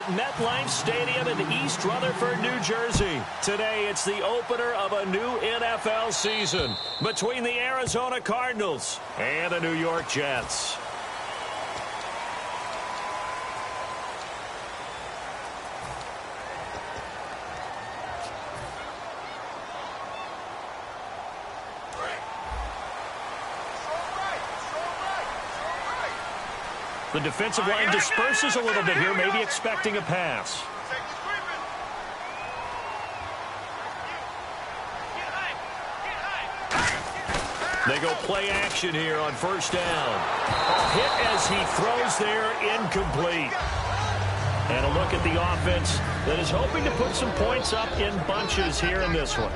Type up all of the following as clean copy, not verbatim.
MetLife Stadium in East Rutherford, New Jersey. Today, it's the opener of a new NFL season between the Arizona Cardinals and the New York Jets. The defensive line disperses a little bit here, maybe expecting a pass. They go play action here on first down. A hit as he throws there, incomplete. And a look at the offense that is hoping to put some points up in bunches here in this one.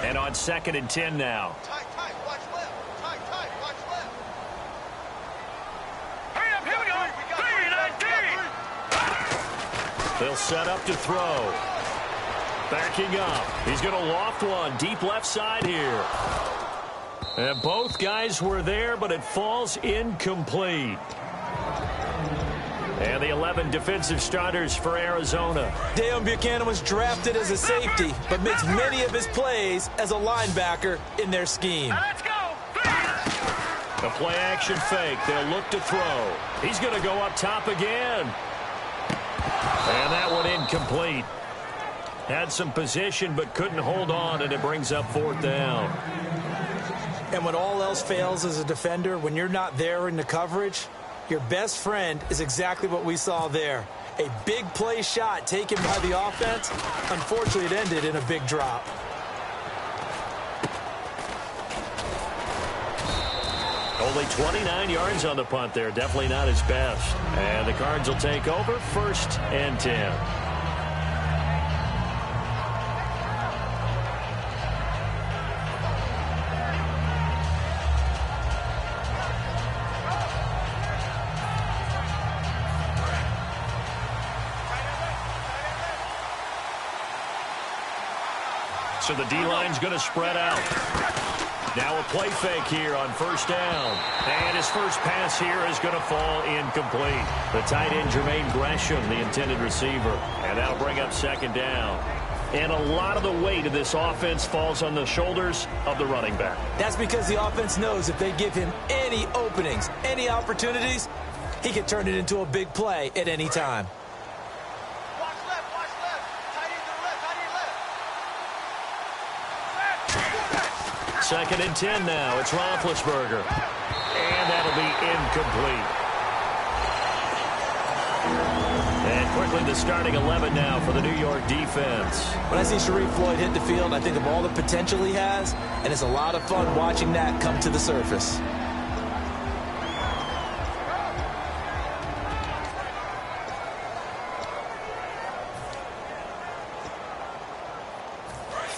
And on 2nd and 10 now. Tight, watch left. Tight, watch left. Hurry up, here we go. They'll set up to throw. Backing up. He's going to loft one deep left side here. And both guys were there, but it falls incomplete. And the 11 defensive starters for Arizona. Deion Buchanan was drafted as a safety, but makes many of his plays as a linebacker in their scheme. Let's go. A play action fake. They'll look to throw. He's going to go up top again. And that one incomplete. Had some position but couldn't hold on, and it brings up 4th down. And when all else fails as a defender, when you're not there in the coverage, your best friend is exactly what we saw there. A big play shot taken by the offense. Unfortunately, it ended in a big drop. Only 29 yards on the punt there. Definitely not his best. And the Cards will take over 1st and 10. So the D-line's going to spread out. Now a play fake here on first down. And his first pass here is going to fall incomplete. The tight end, Jermaine Gresham, the intended receiver. And that'll bring up 2nd down. And a lot of the weight of this offense falls on the shoulders of the running back. That's because the offense knows if they give him any openings, any opportunities, he can turn it into a big play at any time. Watch left. Tight end to the left, tight end left. 2nd and 10 now. It's Roethlisberger. And that'll be incomplete. And quickly the starting 11 now for the New York defense. When I see Sharif Floyd hit the field, I think of all the potential he has, and it's a lot of fun watching that come to the surface.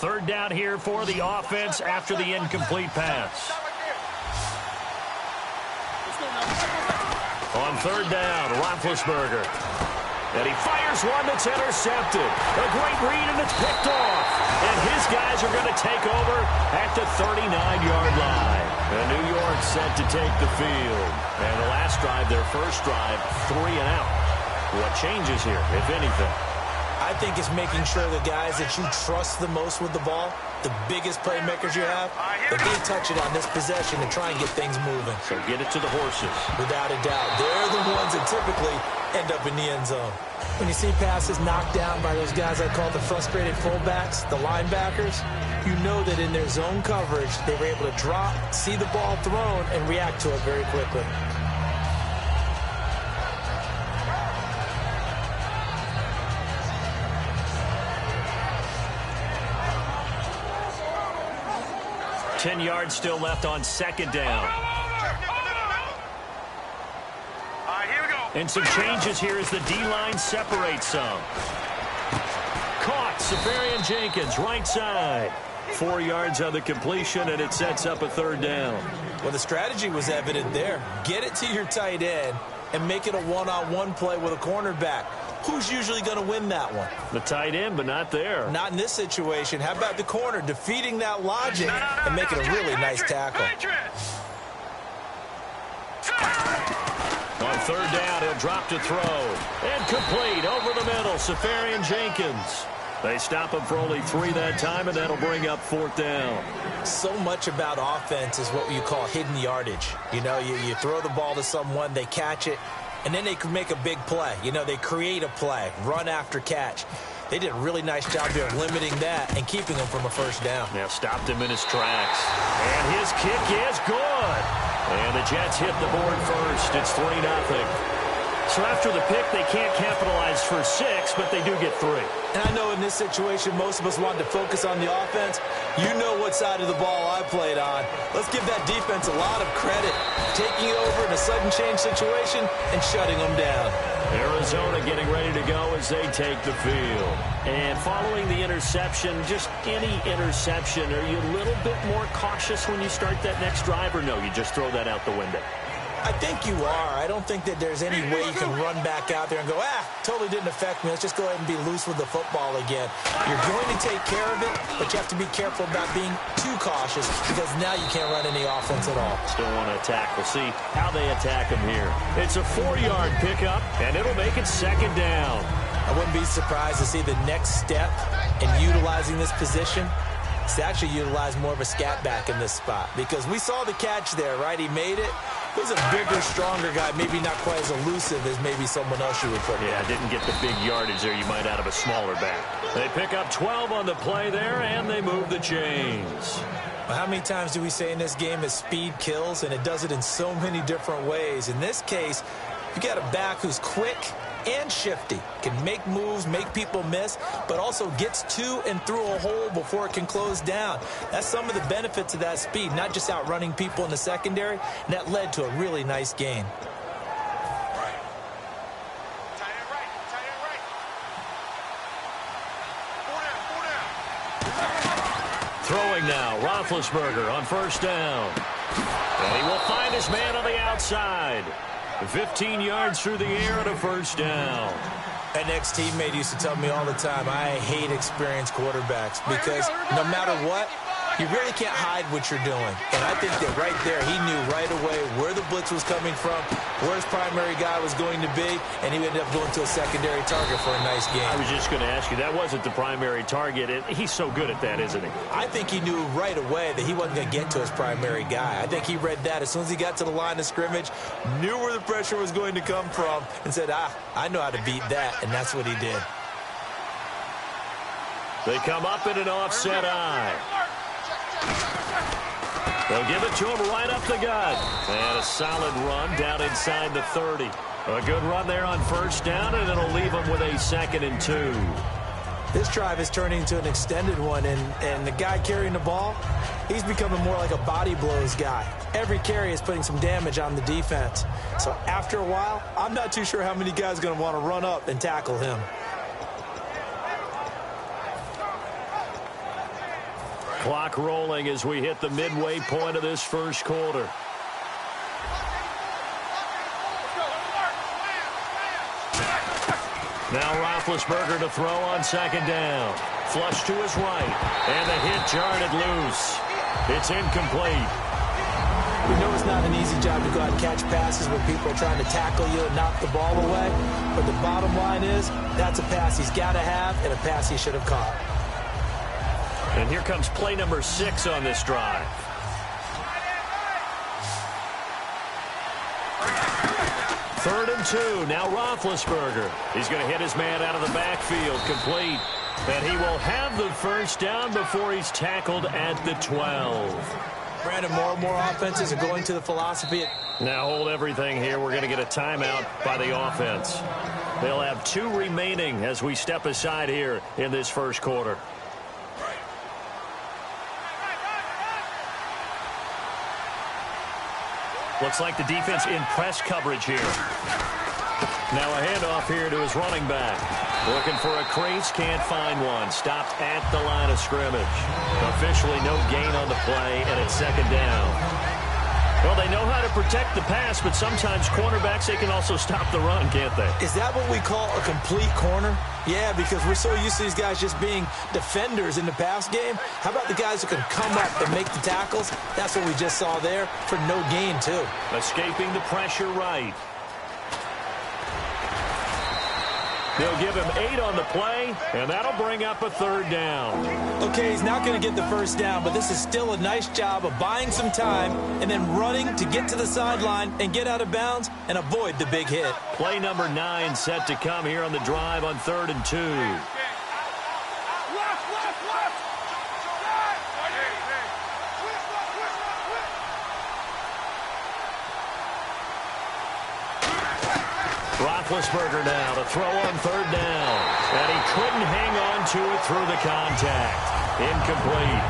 Third down here for the offense after the incomplete pass. On 3rd down, Roethlisberger. And he fires one that's intercepted. A great read, and it's picked off. And his guys are going to take over at the 39-yard line. And New York set to take the field. And the last drive, their first drive, 3 and out. What changes here, if anything? I think it's making sure the guys that you trust the most with the ball, the biggest playmakers you have, that they touch it on this possession and try and get things moving. So get it to the horses. Without a doubt. They're the ones that typically end up in the end zone. When you see passes knocked down by those guys I call the frustrated fullbacks, the linebackers, you know that in their zone coverage, they were able to drop, see the ball thrown, and react to it very quickly. Ten yards still left on 2nd down. Here we go. And some changes here as the D-line separates some. Caught, Safarian Jenkins, right side. 4 yards on the completion, and it sets up a 3rd down. Well, the strategy was evident there. Get it to your tight end and make it a one-on-one play with a cornerback. who's usually going to win that one? The tight end, but not there. Not in this situation. How about the corner defeating that logic and making a really nice tackle? On third down, he'll drop to throw. And complete over the middle, Safarian Jenkins. They stop him for only 3 that time, and that'll bring up 4th down. So much about offense is what you call hidden yardage. You know, you throw the ball to someone, they catch it, and then they can make a big play. You know, they create a play, run after catch. They did a really nice job there of limiting that and keeping him from a first down. Now stopped him in his tracks. And his kick is good. And the Jets hit the board first. It's 3-0. So after the pick, they can't capitalize for 6, but they do get 3. And I know in this situation, most of us wanted to focus on the offense. You know what side of the ball I played on. Let's give that defense a lot of credit. Taking it over in a sudden change situation and shutting them down. Arizona getting ready to go as they take the field. And following the interception, just any interception, are you a little bit more cautious when you start that next drive, or no, you just throw that out the window? I think you are. I don't think that there's any way you can run back out there and go, totally didn't affect me. Let's just go ahead and be loose with the football again. You're going to take care of it, but you have to be careful about being too cautious because now you can't run any offense at all. Still want to attack. We'll see how they attack him here. It's a 4-yard pickup, and it'll make it 2nd down. I wouldn't be surprised to see the next step in utilizing this position is to actually utilize more of a scat back in this spot because we saw the catch there, right? He made it. He's a bigger, stronger guy, maybe not quite as elusive as maybe someone else you would put in. Yeah, didn't get the big yardage there you might out of a smaller back. They pick up 12 on the play there, and they move the chains. Well, how many times do we say in this game that speed kills, and it does it in so many different ways? In this case, you got a back who's quick and shifty, can make moves, make people miss, but also gets to and through a hole before it can close down. That's some of the benefits of that speed, not just outrunning people in the secondary, and that led to a really nice gain. Throwing now, Roethlisberger on 1st down. And he will find his man on the outside. 15 yards through the air and a 1st down. An ex-teammate used to tell me all the time, I hate experienced quarterbacks because no matter what, you really can't hide what you're doing. And I think that right there, he knew right away where the blitz was coming from, where his primary guy was going to be, and he ended up going to a secondary target for a nice game. I was just going to ask you, that wasn't the primary target. He's so good at that, isn't he? I think he knew right away that he wasn't going to get to his primary guy. I think he read that as soon as he got to the line of scrimmage, knew where the pressure was going to come from, and said, I know how to beat that, and that's what he did. They come up in an offset eye. They'll give it to him right up the gut. And a solid run down inside the 30. A good run there on 1st down, and it'll leave him with a 2nd and 2. This drive is turning into an extended one, and the guy carrying the ball, he's becoming more like a body blows guy. Every carry is putting some damage on the defense. So after a while, I'm not too sure how many guys are going to want to run up and tackle him. Clock rolling as we hit the midway point of this 1st quarter. Now Roethlisberger to throw on 2nd down. Flush to his right. And the hit jarred it loose. It's incomplete. We know it's not an easy job to go out and catch passes when people are trying to tackle you and knock the ball away. But the bottom line is, that's a pass he's got to have and a pass he should have caught. And here comes play number 6 on this drive. Third and 2. Now Roethlisberger. He's going to hit his man out of the backfield. Complete. And he will have the 1st down before he's tackled at the 12. Brandon, more and more offenses are going to the philosophy. Now hold everything here. We're going to get a timeout by the offense. They'll have 2 remaining as we step aside here in this 1st quarter. Looks like the defense in press coverage here. Now a handoff here to his running back. Looking for a crease, can't find one. Stopped at the line of scrimmage. Officially no gain on the play, and it's 2nd down. Well, they know how to protect the pass, but sometimes cornerbacks, they can also stop the run, can't they? Is that what we call a complete corner? Yeah, because we're so used to these guys just being defenders in the pass game. How about the guys who can come up and make the tackles? That's what we just saw there for no gain, too. Escaping the pressure right. They'll give him 8 on the play, and that'll bring up a 3rd down. Okay, he's not going to get the first down, but this is still a nice job of buying some time and then running to get to the sideline and get out of bounds and avoid the big hit. Play number 9 set to come here on the drive on 3rd and 2. Roethlisberger now to throw on 3rd down. And he couldn't hang on to it through the contact. Incomplete.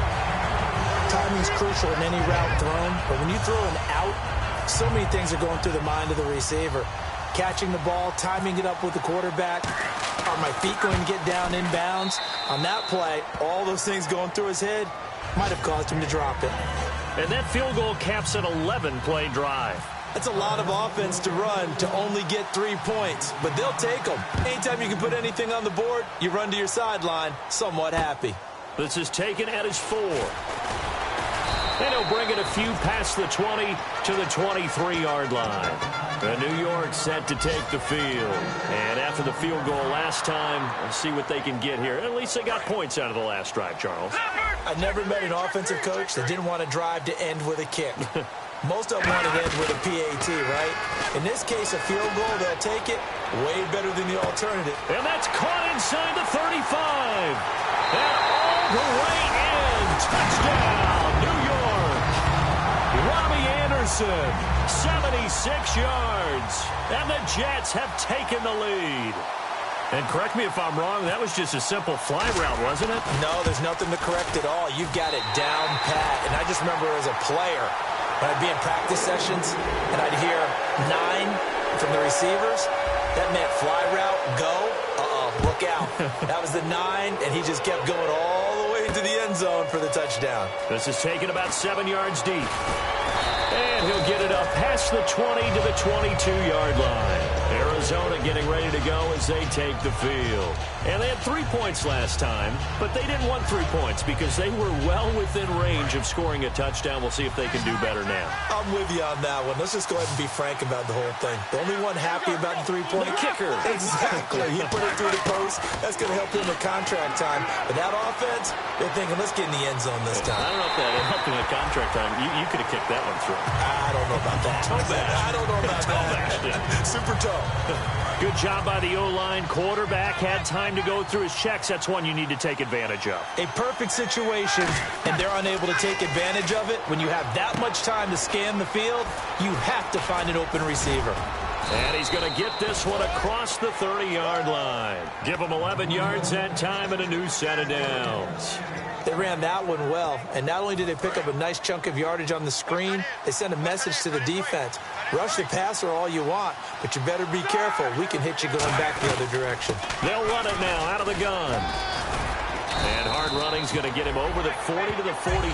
Timing's crucial in any route thrown, but when you throw an out, so many things are going through the mind of the receiver. Catching the ball, timing it up with the quarterback. Are my feet going to get down in bounds? On that play, all those things going through his head might have caused him to drop it. And that field goal caps an 11-play drive. That's a lot of offense to run to only get 3 points, but they'll take them. Anytime you can put anything on the board, you run to your sideline somewhat happy. This is taken at his 4. And he'll bring it a few past the 20 to the 23-yard line. The New York set to take the field. And after the field goal last time, let's see what they can get here. At least they got points out of the last drive, Charles. I never met an offensive coach that didn't want to drive to end with a kick. Most of them want to end with a PAT, right? In this case, a field goal, they'll take it way better than the alternative. And that's caught inside the 35. And all the way in. Touchdown, New York. Robbie Anderson, 76 yards. And the Jets have taken the lead. And correct me if I'm wrong, that was just a simple fly route, wasn't it? No, there's nothing to correct at all. You've got it down pat. And I just remember as a player, when I'd be in practice sessions and I'd hear 9 from the receivers, that meant fly route, go, look out. That was the 9, and he just kept going all the way into the end zone for the touchdown. This is taken about 7 yards deep. And he'll get it up past the 20 to the 22-yard line. Arizona getting ready to go as they take the field. And they had 3 points last time, but they didn't want 3 points because they were well within range of scoring a touchdown. We'll see if they can do better now. I'm with you on that one. Let's just go ahead and be frank about the whole thing. The only one happy about the 3-point kicker. Exactly. He put it through the post. That's going to help him at contract time. But that offense, they're thinking, let's get in the end zone this time. I don't know if that helped him at contract time. You could have kicked that one through. I don't know about that. I don't know about that. Super tough. Good job by the O-line. Quarterback had time to go through his checks. That's one you need to take advantage of. A perfect situation, and they're unable to take advantage of it. When you have that much time to scan the field, you have to find an open receiver. And he's going to get this one across the 30-yard line. Give him 11 yards that time and a new set of downs. They ran that one well, and not only did they pick up a nice chunk of yardage on the screen, they sent a message to the defense. Rush the passer all you want, but you better be careful. We can hit you going back the other direction. They'll run it now out of the gun. And hard running's going to get him over the 40 to the 42.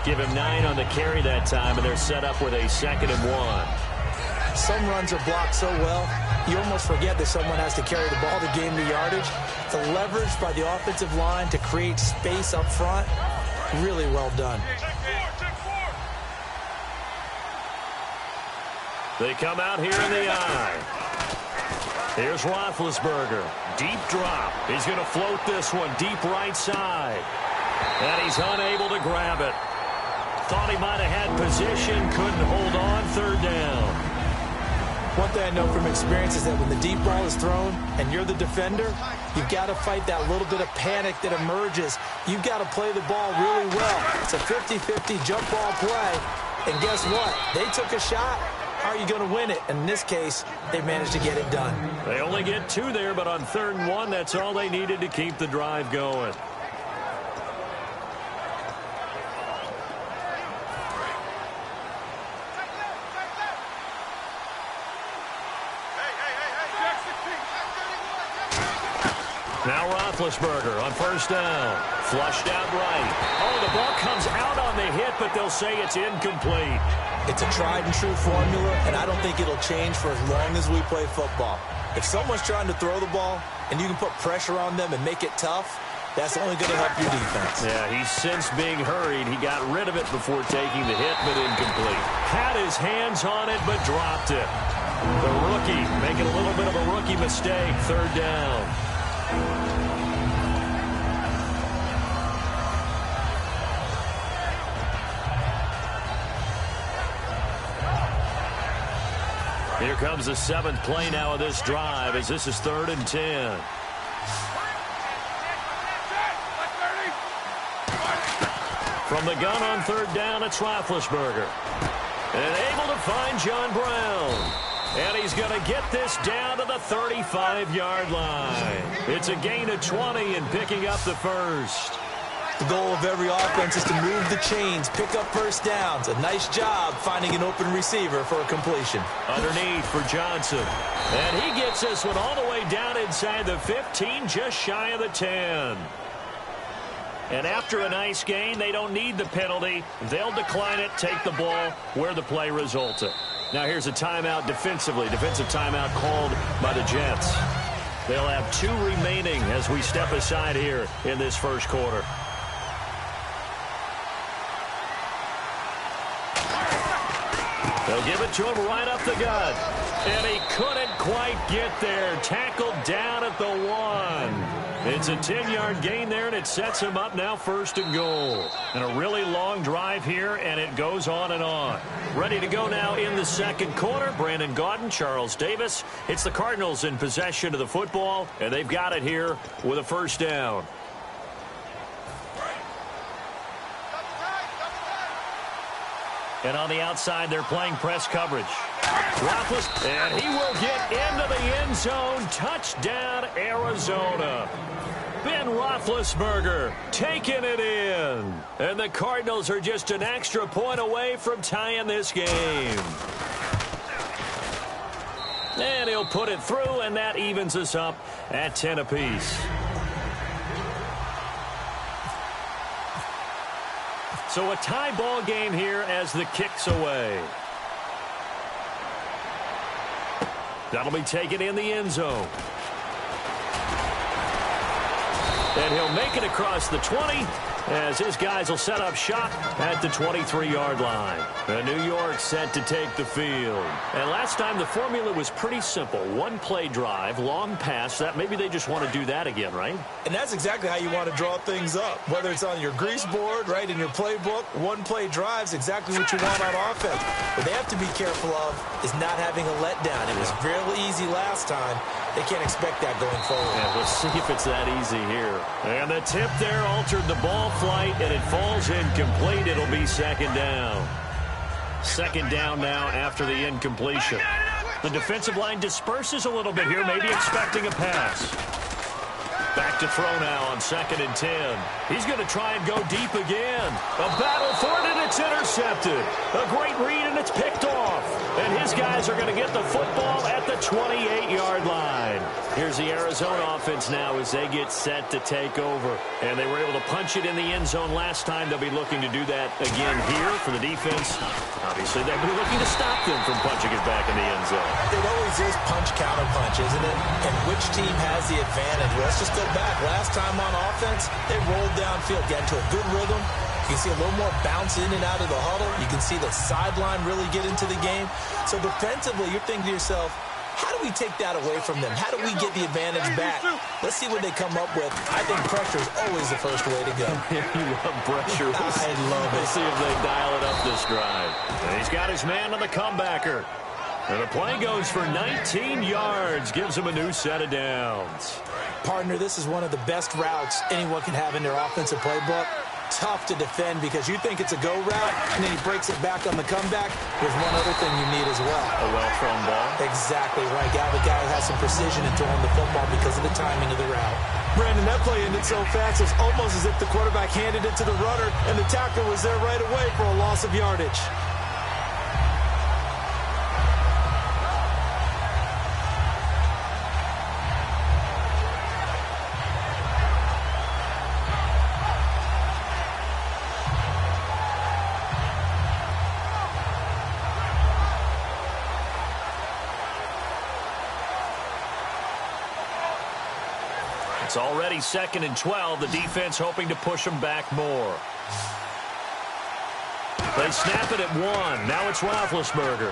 Give him 9 on the carry that time, and they're set up with a 2nd and 1. Some runs are blocked so well, you almost forget that someone has to carry the ball to gain the yardage. The leverage by the offensive line to create space up front, really well done. They come out here in the eye. Here's Roethlisberger. Deep drop. He's going to float this one deep right side. And he's unable to grab it. Thought he might have had position, couldn't hold on. 3rd down. One thing I know from experience is that when the deep ball is thrown and you're the defender, you've got to fight that little bit of panic that emerges. You've got to play the ball really well. It's a 50-50 jump ball play. And guess what? They took a shot. How are you going to win it? And in this case, they managed to get it done. They only get 2 there, but on 3rd and 1, that's all they needed to keep the drive going. Now Roethlisberger on 1st down. Flushed out right. Oh, the ball comes out on the hit, but they'll say it's incomplete. It's a tried and true formula, and I don't think it'll change for as long as we play football. If someone's trying to throw the ball and you can put pressure on them and make it tough, that's only going to help your defense. Yeah, he's since being hurried. He got rid of it before taking the hit, but incomplete. Had his hands on it, but dropped it. The rookie making a little bit of a rookie mistake. Third down. Here comes the seventh play now of this drive as this is 3rd and 10. From the gun on 3rd down, it's Roethlisberger. And able to find John Brown. And he's going to get this down to the 35-yard line. It's a gain of 20 and picking up the first. The goal of every offense is to move the chains, pick up first downs. A nice job finding an open receiver for a completion. Underneath for Johnson. And he gets this one all the way down inside the 15, just shy of the 10. And after a nice gain, they don't need the penalty. They'll decline it, take the ball where the play resulted. Now here's a timeout defensively. Defensive timeout called by the Jets. They'll have 2 remaining as we step aside here in this first quarter. They'll give it to him right up the gut. And he couldn't quite get there. Tackled down at the 1. It's a 10-yard gain there, and it sets him up now 1st and goal. And a really long drive here, and it goes on and on. Ready to go now in the second quarter. Brandon Gaudin, Charles Davis. It's the Cardinals in possession of the football, and they've got it here with a first down. And on the outside, they're playing press coverage. Roethlisberger, and he will get into the end zone. Touchdown, Arizona. Ben Roethlisberger taking it in. And the Cardinals are just an extra point away from tying this game. And he'll put it through, and that evens us up at 10 apiece. So a tie ball game here as the kick's away. That'll be taken in the end zone. And he'll make it across the 20 as his guys will set up shop at the 23-yard line. And New York set to take the field. And last time the formula was pretty simple. 1-play drive, long pass. That maybe they just want to do that again, right? And that's exactly how you want to draw things up. Whether it's on your grease board, right, in your playbook, 1-play drive's exactly what you want on offense. What they have to be careful of is not having a letdown. It was real easy last time. They can't expect that going forward. Yeah, we'll see if it's that easy here. And the tip there altered the ball flight, and it falls incomplete. It'll be 2nd down. 2nd down now after the incompletion. The defensive line disperses a little bit here, maybe expecting a pass. Back to throw now on 2nd and 10. He's going to try and go deep again. A battle for it, and it's intercepted. A great read, and it's picked off. And his guys are going to get the football at the 28-yard line. Here's the Arizona offense now as they get set to take over. And they were able to punch it in the end zone last time. They'll be looking to do that again here for the defense. Obviously, they'll be looking to stop them from punching it back in the end zone. It always is punch-counter-punch, isn't it? And which team has the advantage? Let's just go back. Last time on offense, they rolled downfield, got into a good rhythm. You can see a little more bounce in and out of the huddle. You can see the sideline really get into the game. So defensively, you're thinking to yourself, how do we take that away from them? How do we get the advantage back? Let's see what they come up with. I think pressure is always the first way to go. You love pressure. I love it. We'll see if they dial it up this drive. And he's got his man on the comebacker. And the play goes for 19 yards. Gives him a new set of downs. Partner, this is one of the best routes anyone can have in their offensive playbook. Tough to defend because you think it's a go route, and then he breaks it back on the comeback. There's one other thing you need as well. A well-thrown ball. Exactly right. Got a guy who has some precision in throwing the football because of the timing of the route. Brandon, that play ended so fast, it's almost as if the quarterback handed it to the runner, and the tackler was there right away for a loss of yardage. It's already 2nd and 12. The defense hoping to push them back more. They snap it at 1. Now it's Roethlisberger.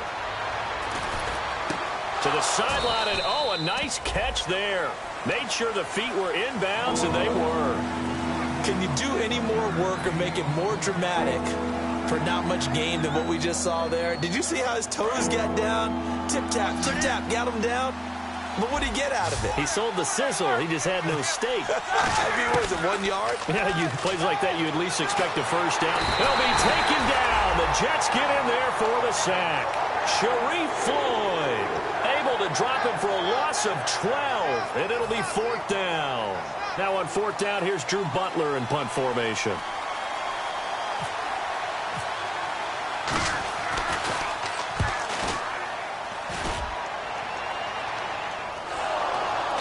To the sideline, and oh, a nice catch there. Made sure the feet were inbounds, and they were. Can you do any more work or make it more dramatic for not much gain than what we just saw there? Did you see how his toes got down? Tip-tap, got him down. But what did he get out of it? He sold the sizzle. He just had no steak. I mean, was it 1 yard? Yeah, plays like that, you at least expect a first down. He'll be taken down. The Jets get in there for the sack. Sharif Floyd able to drop him for a loss of 12, and it'll be 4th down. Now on 4th down, here's Drew Butler in punt formation.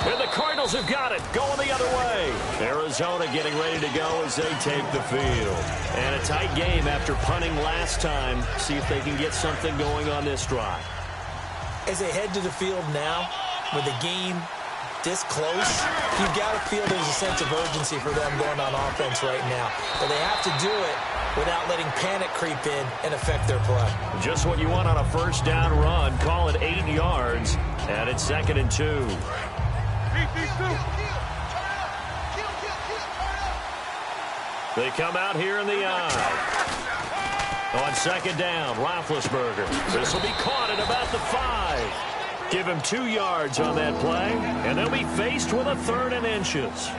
And the Cardinals have got it, going the other way. Arizona getting ready to go as they take the field. And a tight game after punting last time. See if they can get something going on this drive. As they head to the field now, with the game this close, you've got to feel there's a sense of urgency for them going on offense right now. But they have to do it without letting panic creep in and affect their play. Just what you want on a first down run. Call it 8 yards, and it's 2nd and 2. They come out here in the eye. On 2nd down, Roethlisberger. This will be caught at about the 5. Give him 2 yards on that play, and they'll be faced with a 3rd and inches.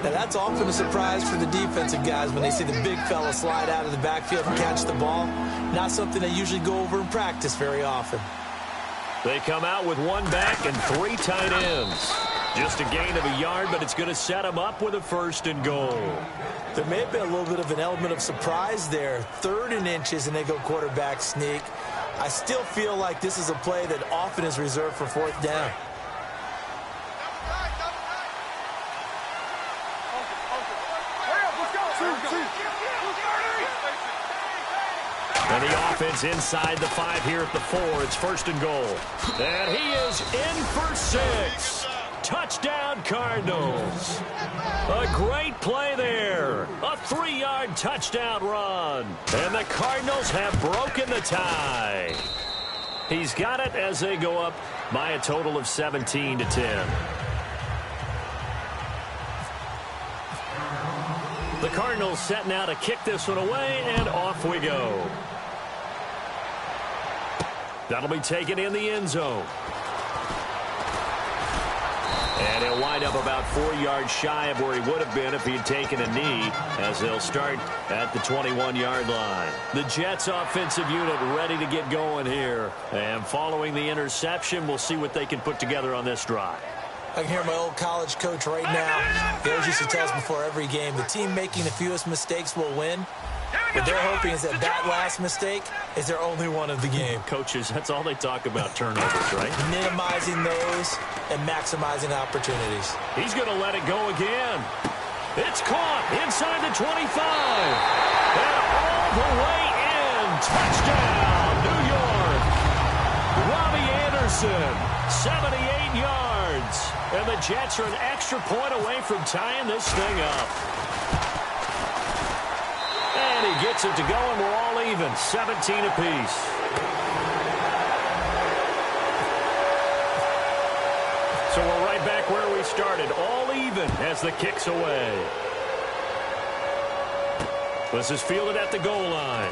Now, that's often a surprise for the defensive guys when they see the big fella slide out of the backfield and catch the ball. Not something they usually go over in practice very often. They come out with 1 back and 3 tight ends. Just a gain of a yard, but it's going to set them up with a 1st and goal. There may have been a little bit of an element of surprise there. 3rd and inches, and they go quarterback sneak. I still feel like this is a play that often is reserved for 4th down. And the offense inside the 5 here at the 4. It's 1st and goal. And he is in for 6. Touchdown, Cardinals. A great play there. A 3-yard touchdown run. And the Cardinals have broken the tie. He's got it as they go up by a total of 17-10. The Cardinals set now to kick this one away, and off we go. That'll be taken in the end zone. And he'll wind up about 4 yards shy of where he would have been if he had taken a knee, as they'll start at the 21-yard line. The Jets offensive unit ready to get going here. And following the interception, we'll see what they can put together on this drive. I can hear my old college coach right now. He always used to tell us before every game, the team making the fewest mistakes will win. What they're hoping is that last mistake is their only one of the game. Coaches, that's all they talk about, turnovers, right? Minimizing those and maximizing opportunities. He's going to let it go again. It's caught inside the 25. And all the way in. Touchdown, New York. Robbie Anderson, 78 yards. And the Jets are an extra point away from tying this thing up. And he gets it to go, and we're all even, 17 apiece. So we're right back where we started, all even as the kick's away. This is fielded at the goal line.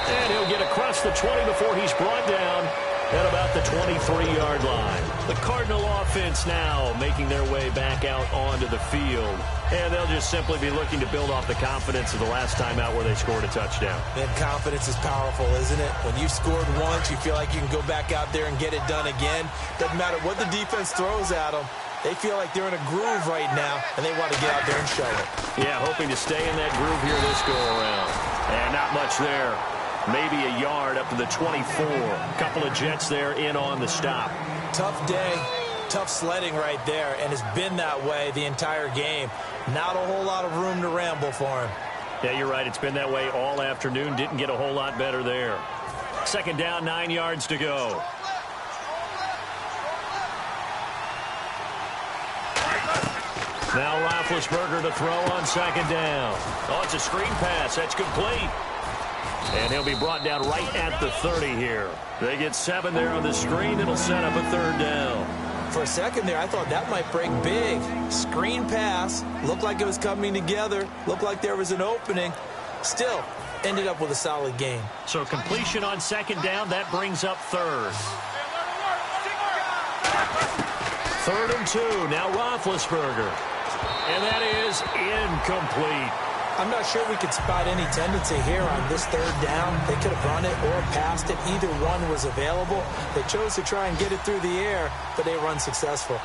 And he'll get across the 20 before he's brought down at about the 23-yard line. The Cardinal offense now making their way back out onto the field. And they'll just simply be looking to build off the confidence of the last time out where they scored a touchdown. And confidence is powerful, isn't it? When you've scored once, you feel like you can go back out there and get it done again. Doesn't matter what the defense throws at them. They feel like they're in a groove right now, and they want to get out there and show it. Yeah, hoping to stay in that groove here this go-around. And not much there. Maybe a yard up to the 24. Couple of Jets there in on the stop. Tough day. Tough sledding right there, and it's been that way the entire game. Not a whole lot of room to ramble for him. Yeah, you're right. It's been that way all afternoon. Didn't get a whole lot better there. 2nd down, 9 yards to go. Now Roethlisberger to throw on second down. Oh, it's a screen pass. That's complete. And he'll be brought down right at the 30 here. They get 7 there on the screen. It'll set up a third down. For a second there, I thought that might break big. Screen pass. Looked like it was coming together. Looked like there was an opening. Still, ended up with a solid game. So completion on second down. That brings up third. 3rd and 2. Now Roethlisberger. And that is incomplete. I'm not sure we could spot any tendency here on this third down. They could have run it or passed it. Either one was available. They chose to try and get it through the air, but they were unsuccessful.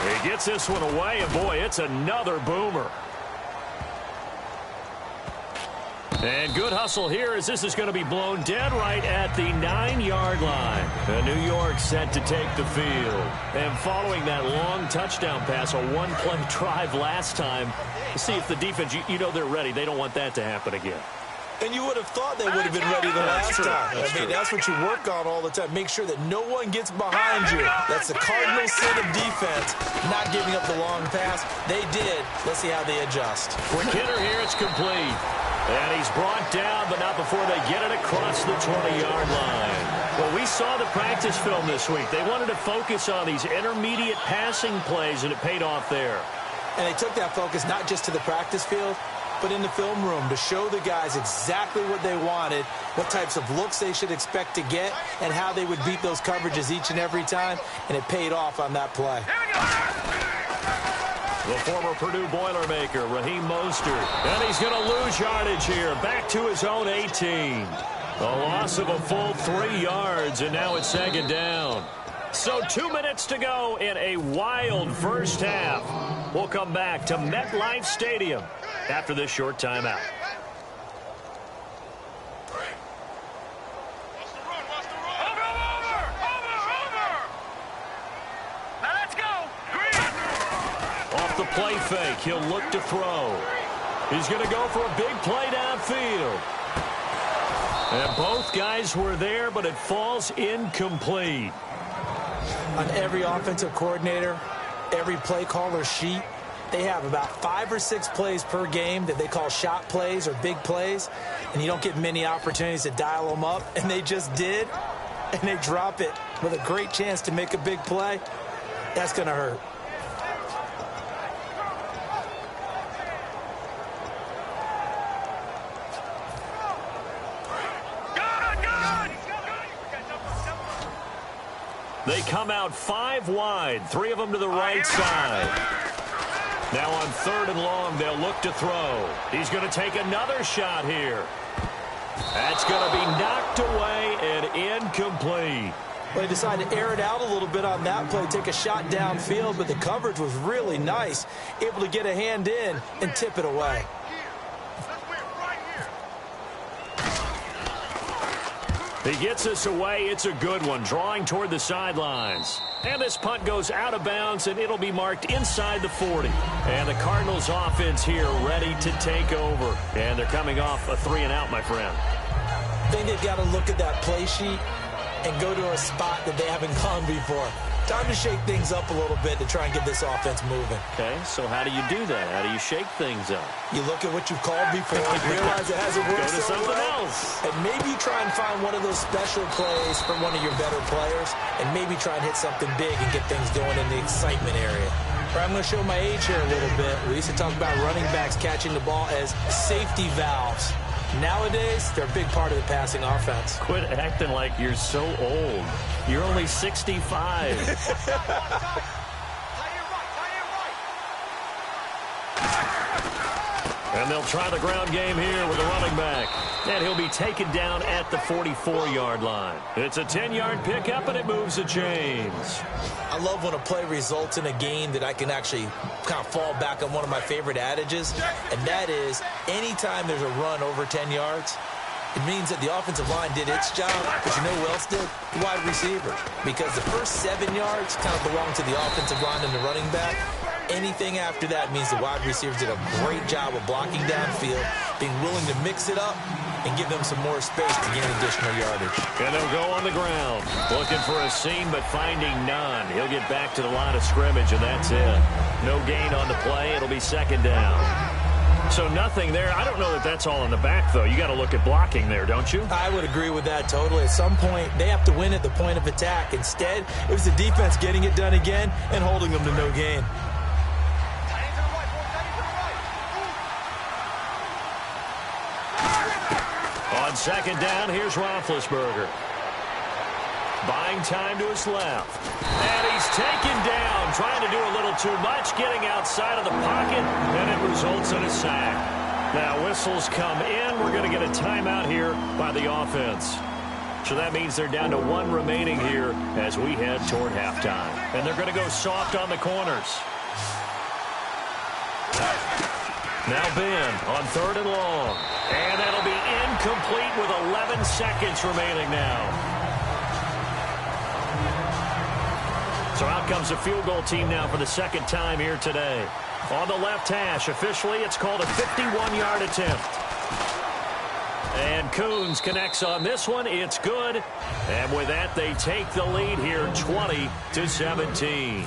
He gets this one away, and boy, it's another boomer. And good hustle here as this is going to be blown dead right at the 9-yard line. And New York set to take the field. And following that long touchdown pass, a one-play drive last time, see if the defense, you know they're ready. They don't want that to happen again. And you would have thought they would have been ready the last time. That's what you work on all the time. Make sure that no one gets behind you. That's the cardinal sin of defense, not giving up the long pass. They did. Let's see how they adjust. Quick hitter here. It's complete. And he's brought down, but not before they get it across the 20-yard line. Well, we saw the practice film this week. They wanted to focus on these intermediate passing plays, and it paid off there. And they took that focus not just to the practice field, but in the film room to show the guys exactly what they wanted, what types of looks they should expect to get, and how they would beat those coverages each and every time, and it paid off on that play. The former Purdue Boilermaker, Raheem Mostert. And he's going to lose yardage here. Back to his own 18. A loss of a full 3 yards, and now it's second down. So 2 minutes to go in a wild first half. We'll come back to MetLife Stadium after this short timeout. The play fake. He'll look to throw. He's going to go for a big play downfield. And both guys were there, but it falls incomplete. On every offensive coordinator, every play caller sheet, they have about 5 or 6 plays per game that they call shot plays or big plays, and you don't get many opportunities to dial them up, and they just did, and they drop it with a great chance to make a big play. That's going to hurt. They come out 5 wide, 3 of them to the right side. Now on 3rd and long, they'll look to throw. He's going to take another shot here. That's going to be knocked away and incomplete. Well, they decided to air it out a little bit on that play, take a shot downfield, but the coverage was really nice, able to get a hand in and tip it away. He gets this away. It's a good one, drawing toward the sidelines. And this punt goes out of bounds, and it'll be marked inside the 40. And the Cardinals offense here ready to take over. And they're coming off a 3-and-out, my friend. I think they've got to look at that play sheet and go to a spot that they haven't gone before. Time to shake things up a little bit to try and get this offense moving. Okay, so how do you do that? How do you shake things up? You look at what you've called before, realize it hasn't worked Go to so something well, else. and maybe try and find one of those special plays from one of your better players, and maybe try and hit something big and get things going in the excitement area. I'm going to show my age here a little bit. We used to talk about running backs catching the ball as safety valves. Nowadays, they're a big part of the passing offense. Quit acting like you're so old. You're only 65. And they'll try the ground game here with the running back. And he'll be taken down at the 44-yard line. It's a 10-yard pickup, and it moves the chains. I love when a play results in a gain that I can actually kind of fall back on one of my favorite adages, and that is anytime there's a run over 10 yards, it means that the offensive line did its job, but you know who else did? The wide receiver. Because the first 7 yards kind of belong to the offensive line and the running back. Anything after that means the wide receivers did a great job of blocking downfield. being willing to mix it up and give them some more space to gain additional yardage. And they'll go on the ground, looking for a seam but finding none. He'll get back to the line of scrimmage, and that's it. No gain on the play. It'll be second down. So nothing there. I don't know that that's all in the back, though. You got to look at blocking there, don't you? I would agree with that totally. At some point, they have to win at the point of attack. Instead, it was the defense getting it done again and holding them to no gain. On second down, here's Roethlisberger. Buying time to his left. And he's taken down, trying to do a little too much, getting outside of the pocket, and it results in a sack. Now, whistles come in. We're going to get a timeout here by the offense. So that means they're down to one remaining here as we head toward halftime. And they're going to go soft on the corners. Now Ben on third and long. And that'll be incomplete with 11 seconds remaining now. So out comes the field goal team now for the second time here today. On the left hash, officially it's called a 51-yard attempt. And Coons connects on this one. It's good. And with that, they take the lead here 20-17.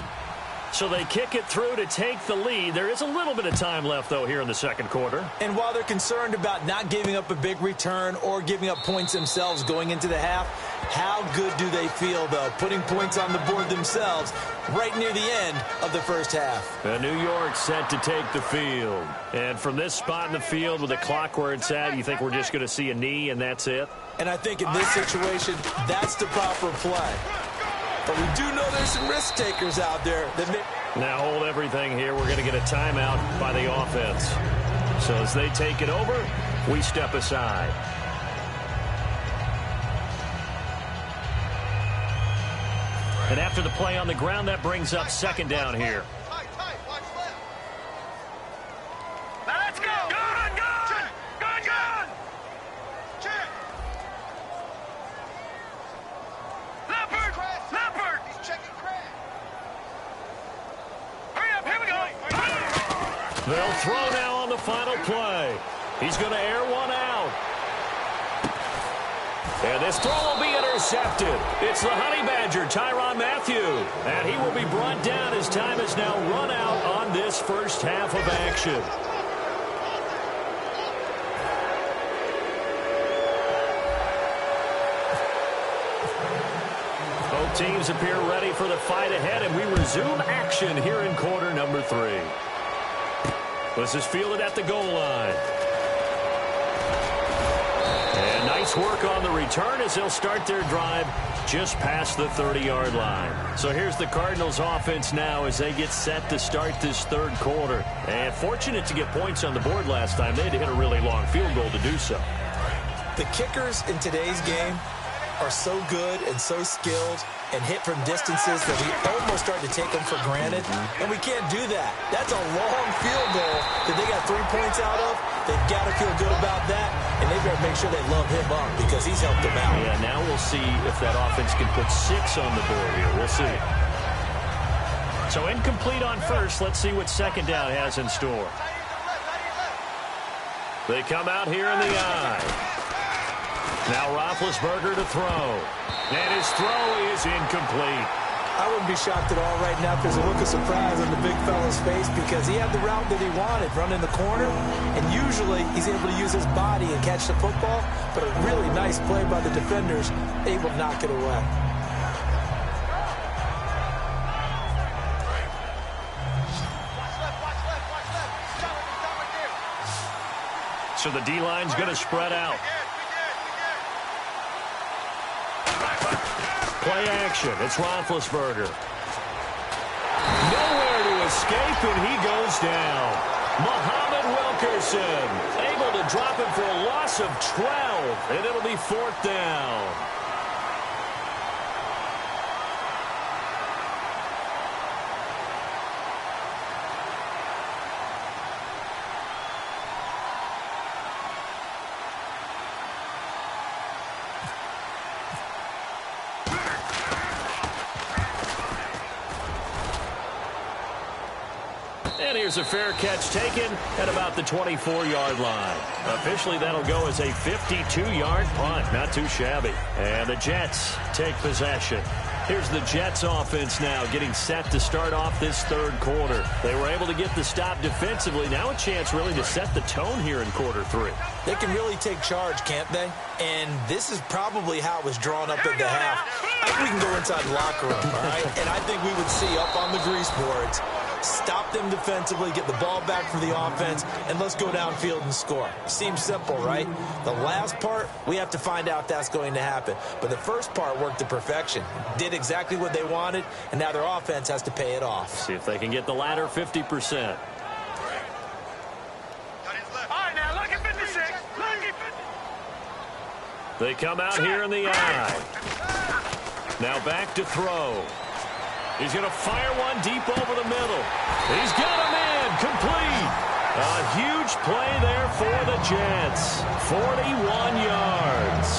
So they kick it through to take the lead. There is a little bit of time left, though, here in the second quarter. And while they're concerned about not giving up a big return or giving up points themselves going into the half, how good do they feel, though, putting points on the board themselves right near the end of the first half? And New York set to take the field. And from this spot in the field with the clock where it's at, you think we're just going to see a knee and that's it? And I think in this situation, that's the proper play. But we do know there's some risk takers out there. Now hold everything here. We're going to get a timeout by the offense. So as they take it over, we step aside. And after the play on the ground, that brings up second down here. Now let's go! Gun! Gun! Gun! Gun! Check! Leopard! Leopard! He's checking crack. Hurry up! Here we go! They'll throw now on the final play. He's going to air one out. And this throw will be intercepted. It's the Honey Badger, Tyrann Mathieu. And he will be brought down as time is now run out on this first half of action. Both teams appear ready for the fight ahead, and we resume action here in quarter number 3. This is fielded at the goal line. And nice work on the return as they'll start their drive just past the 30-yard line. So here's the Cardinals offense now as they get set to start this third quarter. And fortunate to get points on the board last time. They had to hit a really long field goal to do so. The kickers in today's game are so good and so skilled and hit from distances that we almost start to take them for granted, and we can't do that. That's a long field goal that they got 3 points out of. They've got to feel good about that, and they better make sure they love him up because he's helped them out. Yeah, now we'll see if that offense can put 6 on the board here. We'll see. So incomplete on first. Let's see what second down has in store. They come out here in the eye. Now Roethlisberger to throw. And his throw is incomplete. I wouldn't be shocked at all right now if there's a look of surprise on the big fella's face because he had the route that he wanted, running the corner, and usually he's able to use his body and catch the football, but a really nice play by the defenders, able to knock it away. So the D-line's going to spread out. Play action. It's Roethlisberger. Nowhere to escape, and he goes down. Muhammad Wilkerson able to drop him for a loss of 12, and it'll be fourth down. And here's a fair catch taken at about the 24-yard line. Officially, that'll go as a 52-yard punt. Not too shabby. And the Jets take possession. Here's the Jets offense now getting set to start off this third quarter. They were able to get the stop defensively. Now a chance really to set the tone here in quarter three. They can really take charge, can't they? And this is probably how it was drawn up at the half. I think we can go inside the locker room, all right? And I think we would see up on the grease boards, stop them defensively, get the ball back for the offense, and let's go downfield and score. Seems simple, right? The last part, we have to find out if that's going to happen. But the first part worked to perfection. Did exactly what they wanted, and now their offense has to pay it off. See if they can get the latter 50%. They come out here in the eye. Now back to throw. He's going to fire one deep over the middle. He's got him in. Complete. A huge play there for the Jets. 41 yards.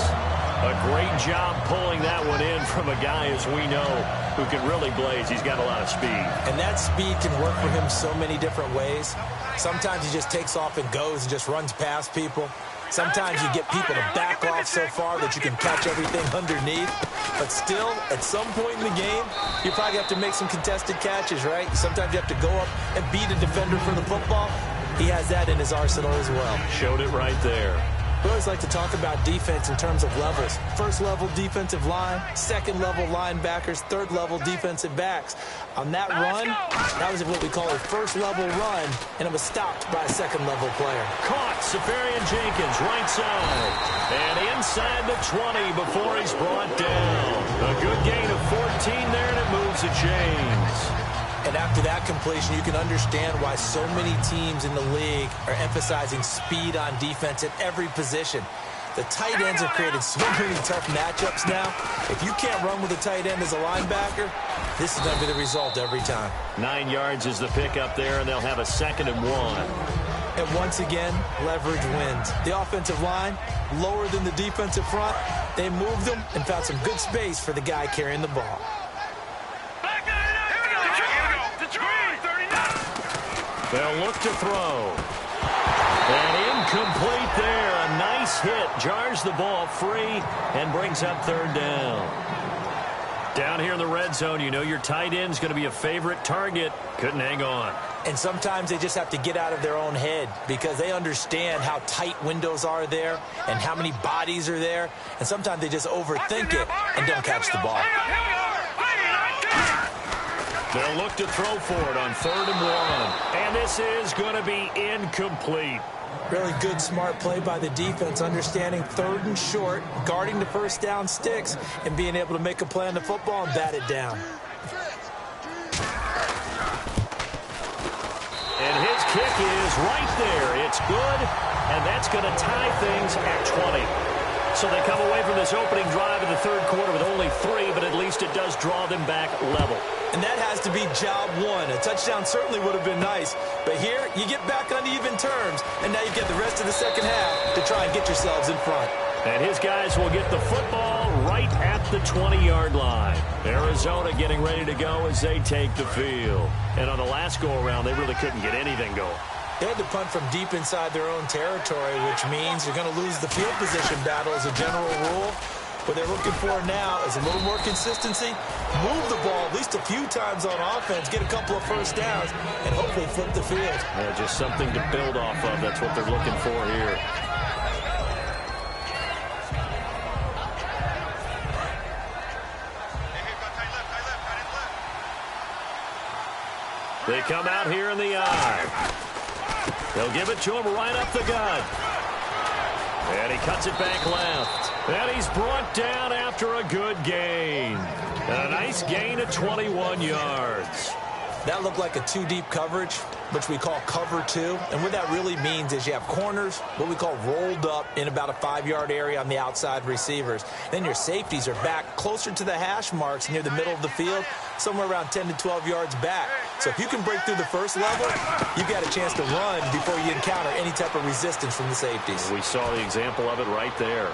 A great job pulling that one in from a guy, as we know, who can really blaze. He's got a lot of speed. And that speed can work for him so many different ways. Sometimes he just takes off and goes and just runs past people. Sometimes you get people to back off so far that you can catch everything underneath. But still, at some point in the game, you probably have to make some contested catches, right? Sometimes you have to go up and beat a defender for the football. He has that in his arsenal as well. Showed it right there. We always like to talk about defense in terms of levels. First level defensive line, second level linebackers, third level defensive backs. On that run, that was what we call a first level run, and it was stopped by a second level player. Caught, Safarian Jenkins, right side. And inside the 20 before he's brought down. A good gain of 14 there, and it moves the chains. And after that completion, you can understand why so many teams in the league are emphasizing speed on defense at every position. The tight ends have created so many tough matchups now. If you can't run with a tight end as a linebacker, this is going to be the result every time. 9 yards is the pickup there, and they'll have a 2nd and 1. And once again, leverage wins. The offensive line, lower than the defensive front. They moved them and found some good space for the guy carrying the ball. They'll look to throw. And incomplete there. A nice hit. Jars the ball free and brings up 3rd down. Down here in the red zone, you know your tight end's going to be a favorite target. Couldn't hang on. And sometimes they just have to get out of their own head because they understand how tight windows are there and how many bodies are there. And sometimes they just overthink it and don't catch the ball. They'll look to throw for it on 3rd and 1. And this is going to be incomplete. Really good, smart play by the defense, understanding 3rd and short, guarding the first down sticks, and being able to make a play on the football and bat it down. And his kick is right there. It's good, and that's going to tie things at 20. So they come away from this opening drive in the 3rd quarter with only 3, but at least it does draw them back level. And that has to be job one. A touchdown certainly would have been nice, but here you get back on even terms, and now you get the rest of the second half to try and get yourselves in front. And his guys will get the football right at the 20-yard line. Arizona getting ready to go as they take the field. And on the last go-around, they really couldn't get anything going. They had to punt from deep inside their own territory, which means you're going to lose the field position battle as a general rule. What they're looking for now is a little more consistency, move the ball at least a few times on offense, get a couple of first downs, and hopefully flip the field. Yeah, just something to build off of. That's what they're looking for here. They come out here in the eye. They'll give it to him right up the gut. And he cuts it back left. And he's brought down after a good gain. And a nice gain of 21 yards. That looked like a 2-deep coverage, which we call cover 2. And what that really means is you have corners, what we call rolled up in about a 5-yard area on the outside receivers. Then your safeties are back closer to the hash marks near the middle of the field, somewhere around 10 to 12 yards back. So if you can break through the first level, you've got a chance to run before you encounter any type of resistance from the safeties. We saw the example of it right there.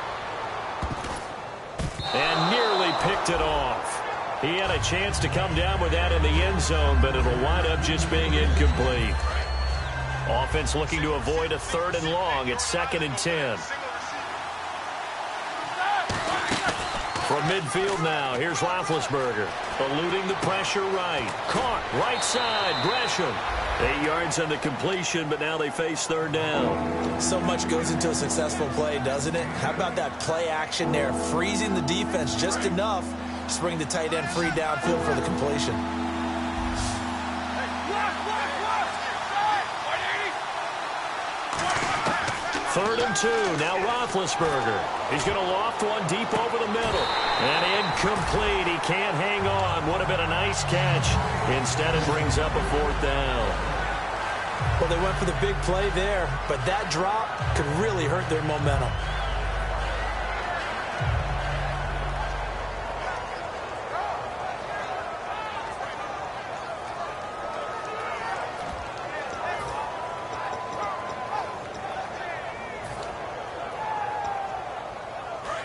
And nearly picked it off. He had a chance to come down with that in the end zone, but it'll wind up just being incomplete. Offense looking to avoid a 3rd and long. It's 2nd and 10. From midfield now, here's Roethlisberger. Eluding the pressure right. Caught, right side, Gresham. 8 yards on the completion, but now they face 3rd down. So much goes into a successful play, doesn't it? How about that play action there? Freezing the defense just enough to bring the tight end free downfield for the completion. 3rd and 2. Now Roethlisberger. He's going to loft one deep over the middle. And incomplete. He can't hang on. Would have been a nice catch. Instead, it brings up a 4th down. Well, they went for the big play there, but that drop could really hurt their momentum.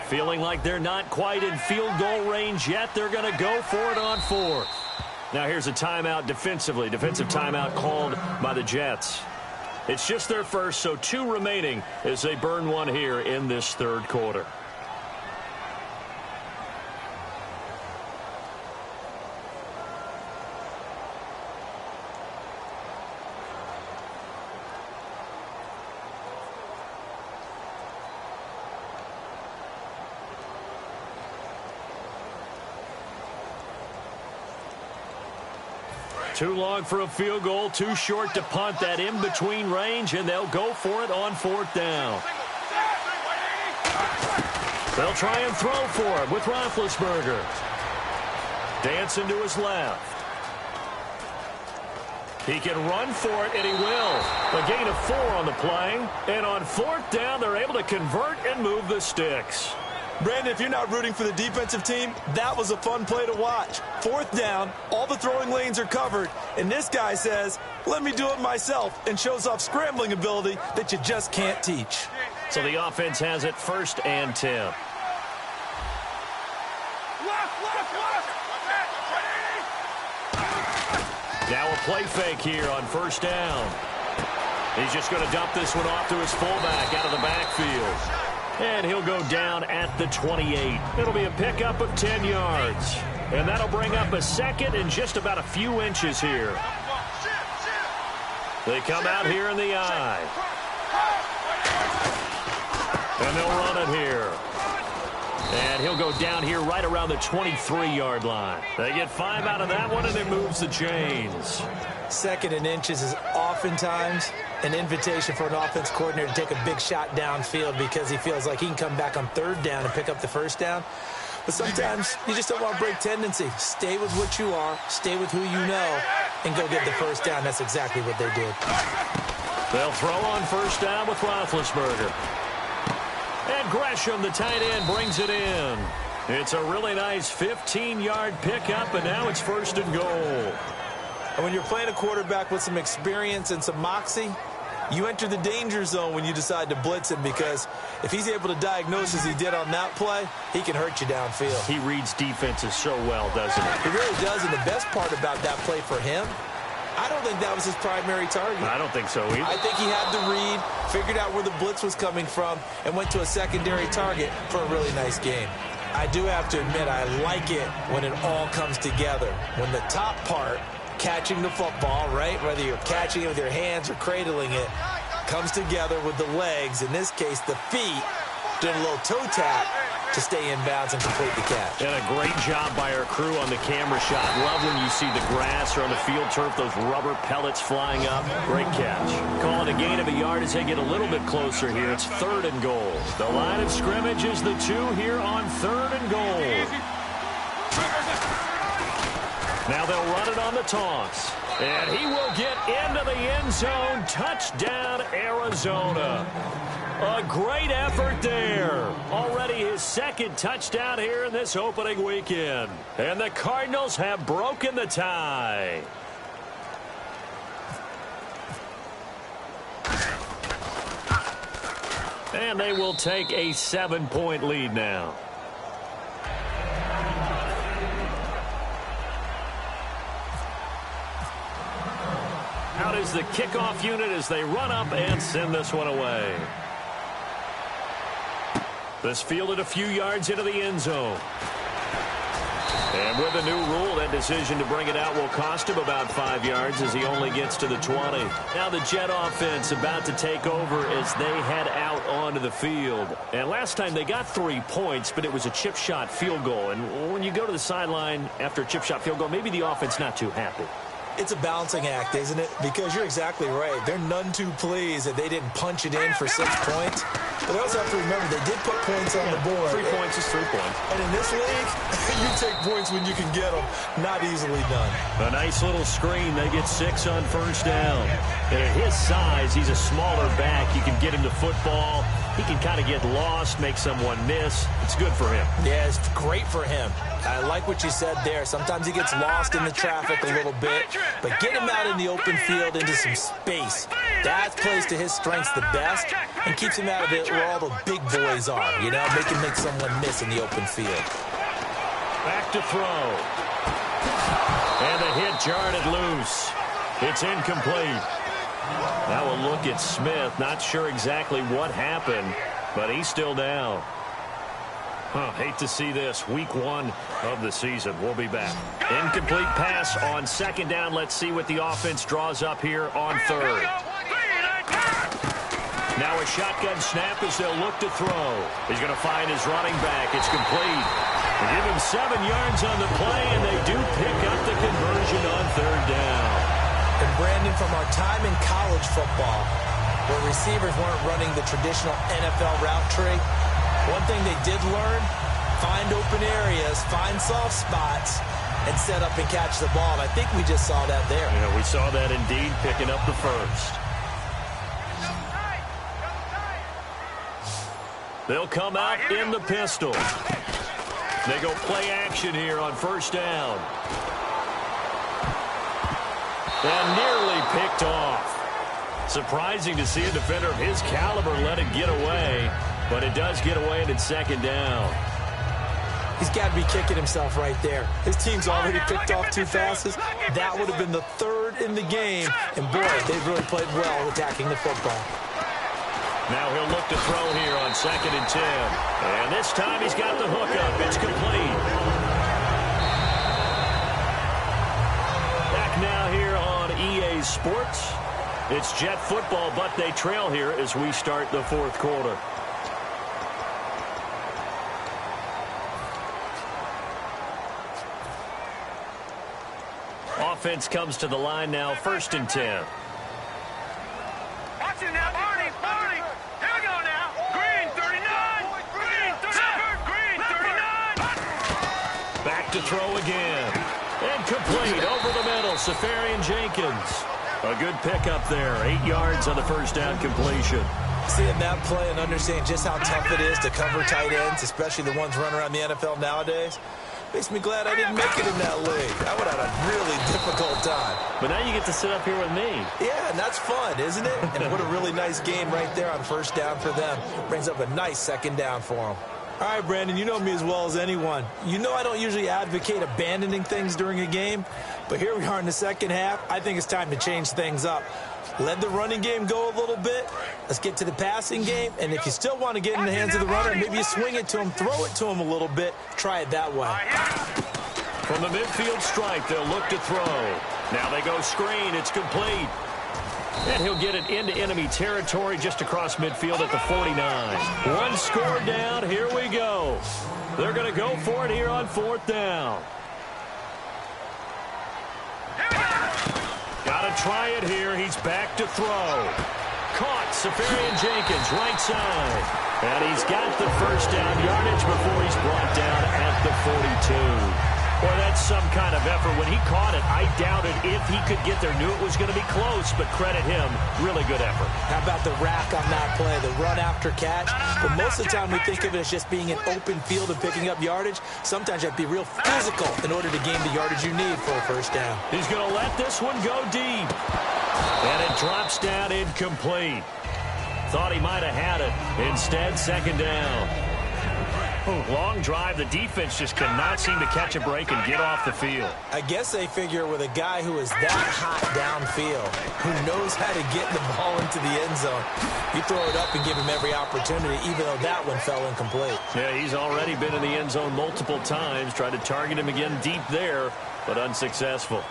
Feeling like they're not quite in field goal range yet. They're going to go for it on 4th. Now here's a timeout defensively. Defensive timeout called by the Jets. It's just their first, so 2 remaining as they burn one here in this 3rd quarter. Too long for a field goal, too short to punt. That in-between range, and they'll go for it on 4th down. They'll try and throw for it with Roethlisberger. Dancing to his left. He can run for it, and he will. A gain of 4 on the play. And on 4th down, they're able to convert and move the sticks. Brandon, if you're not rooting for the defensive team, that was a fun play to watch. 4th down, all the throwing lanes are covered, and this guy says, let me do it myself, and shows off scrambling ability that you just can't teach. So the offense has it 1st and 10. Now a play fake here on 1st down. He's just going to dump this one off to his fullback out of the backfield. And he'll go down at the 28. It'll be a pickup of 10 yards. And that'll bring up a 2nd and just about a few inches here. They come out here in the eye. And they'll run it here. And he'll go down here right around the 23-yard line. They get 5 out of that one, and it moves the chains. 2nd and inches is oftentimes an invitation for an offense coordinator to take a big shot downfield because he feels like he can come back on 3rd down and pick up the 1st down. But sometimes you just don't want to break tendency. Stay with what you are, stay with who you know, and go get the 1st down. That's exactly what they did. They'll throw on 1st down with Roethlisberger. And Gresham, the tight end, brings it in. It's a really nice 15-yard pickup, and now it's 1st and goal. And when you're playing a quarterback with some experience and some moxie, you enter the danger zone when you decide to blitz him, because if he's able to diagnose as he did on that play, he can hurt you downfield. He reads defenses so well, doesn't he? He really does, and the best part about that play for him, I don't think that was his primary target. I don't think so either. I think he had the read, figured out where the blitz was coming from, and went to a secondary target for a really nice game. I do have to admit, I like it when it all comes together. When the top part, catching the football, right, whether you're catching it with your hands or cradling it, comes together with the legs, in this case the feet, doing a little toe tap to stay in bounds and complete the catch. And a great job by our crew on the camera shot. Love when you see the grass or on the field turf, those rubber pellets flying up. Great catch. Calling a gain of a yard as they get a little bit closer here. It's 3rd and goal. The line of scrimmage is the 2 here on 3rd and goal. Now they'll run it on the toss. And he will get into the end zone. Touchdown, Arizona. A great effort there. Already his 2nd touchdown here in this opening weekend. And the Cardinals have broken the tie. And they will take a 7-point lead now. is the kickoff unit as they run up and send this one away. This fielded a few yards into the end zone. And with a new rule, that decision to bring it out will cost him about 5 yards as he only gets to the 20. Now the Jet offense about to take over as they head out onto the field. And last time they got 3 points, but it was a chip shot field goal. And when you go to the sideline after a chip shot field goal, maybe the offense not too happy. It's a balancing act, isn't it? Because you're exactly right. They're none too pleased that they didn't punch it in for 6 points. But they also have to remember they did put points on the board. 3 points is 3 points. And in this league, you take points when you can get them. Not easily done. A nice little screen. They get 6 on first down. And at his size, he's a smaller back. You can get him to football. He can kind of get lost, make someone miss. It's good for him. Yeah, it's great for him. I like what you said there. Sometimes he gets lost in the traffic a little bit, but get him out in the open field into some space. That plays to his strengths the best and keeps him out of it where all the big boys are, you know, make someone miss in the open field. Back to throw. And the hit jarred it loose. It's incomplete. Now a look at Smith. Not sure exactly what happened, but he's still down. Hate to see this. Week 1 of the season. We'll be back. Incomplete pass on second down. Let's see what the offense draws up here on third. Now a shotgun snap as they'll look to throw. He's going to find his running back. It's complete. They give him 7 yards on the play, and they do pick up the conversion on third down. And Brandon, from our time in college football, where receivers weren't running the traditional NFL route tree, one thing they did learn, find open areas, find soft spots, and set up and catch the ball. And I think we just saw that there. Yeah, we saw that indeed, picking up the first. They'll come out in the pistol. They go play action here on first down. And nearly picked off. Surprising to see a defender of his caliber let it get away, but it does get away and it's second down. He's got to be kicking himself right there. His team's already picked off 2 passes. That would have been the 3rd in the game. And, boy, they've really played well attacking the football. Now he'll look to throw here on 2nd and 10. And this time he's got the hook up. It's complete. Back now here on EA Sports. It's Jet football, but they trail here as we start the 4th quarter. Offense comes to the line now, 1st and 10. Watch it now, Barney. Here we go now. Green, 39. Green, 39. Green, 39. Back to throw again. And complete over the middle, Safarian Jenkins. A good pickup there, 8 yards on the first down completion. Seeing that play and understanding just how tough it is to cover tight ends, especially the ones running around the NFL nowadays, makes me glad I didn't make it in that league. I would have had a really difficult time. But now you get to sit up here with me. Yeah, and that's fun, isn't it? And what a really nice game right there on first down for them. Brings up a nice second down for them. All right, Brandon, you know me as well as anyone. You know I don't usually advocate abandoning things during a game, but here we are in the second half. I think it's time to change things up. Let the running game go a little bit. Let's get to the passing game, and if you still want to get in the hands of the runner, maybe you swing it to him, throw it to him a little bit, try it that way. From the midfield stripe, they'll look to throw. Now they go screen. It's complete. And he'll get it into enemy territory just across midfield at the 49. 1 score down. Here we go. They're going to go for it here on 4th down. Got to try it here. He's back to throw. Caught. Safarian Jenkins, right side. And he's got the first down yardage before he's brought down at the 42. Boy, that's some kind of effort. When he caught it, I doubted if he could get there. Knew it was going to be close, but credit him. Really good effort. How about the rack on that play, the run after catch? But most of the time we think of it as just being an open field and picking up yardage. Sometimes you have to be real physical in order to gain the yardage you need for a first down. He's going to let this one go deep. And it drops down incomplete. Thought he might have had it. Instead, second down. Long drive. The defense just cannot seem to catch a break and get off the field. I guess they figure with a guy who is that hot downfield, who knows how to get the ball into the end zone, you throw it up and give him every opportunity, even though that one fell incomplete. Yeah, he's already been in the end zone multiple times. Tried to target him again deep there, but unsuccessful.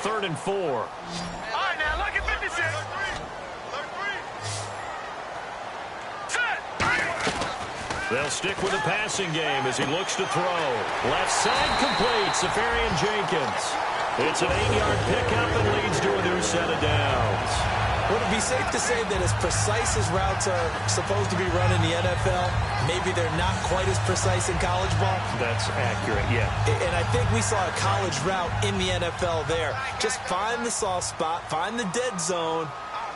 Third and 4. All right, now, look at 56. Set. They'll stick with the passing game as he looks to throw. Left side complete. Safarian Jenkins. It's an 8-yard pickup and leads to a new set of downs. Would it be safe to say that as precise as routes are supposed to be run in the NFL, maybe they're not quite as precise in college ball? That's accurate, yeah. And I think we saw a college route in the NFL there. Just find the soft spot, find the dead zone,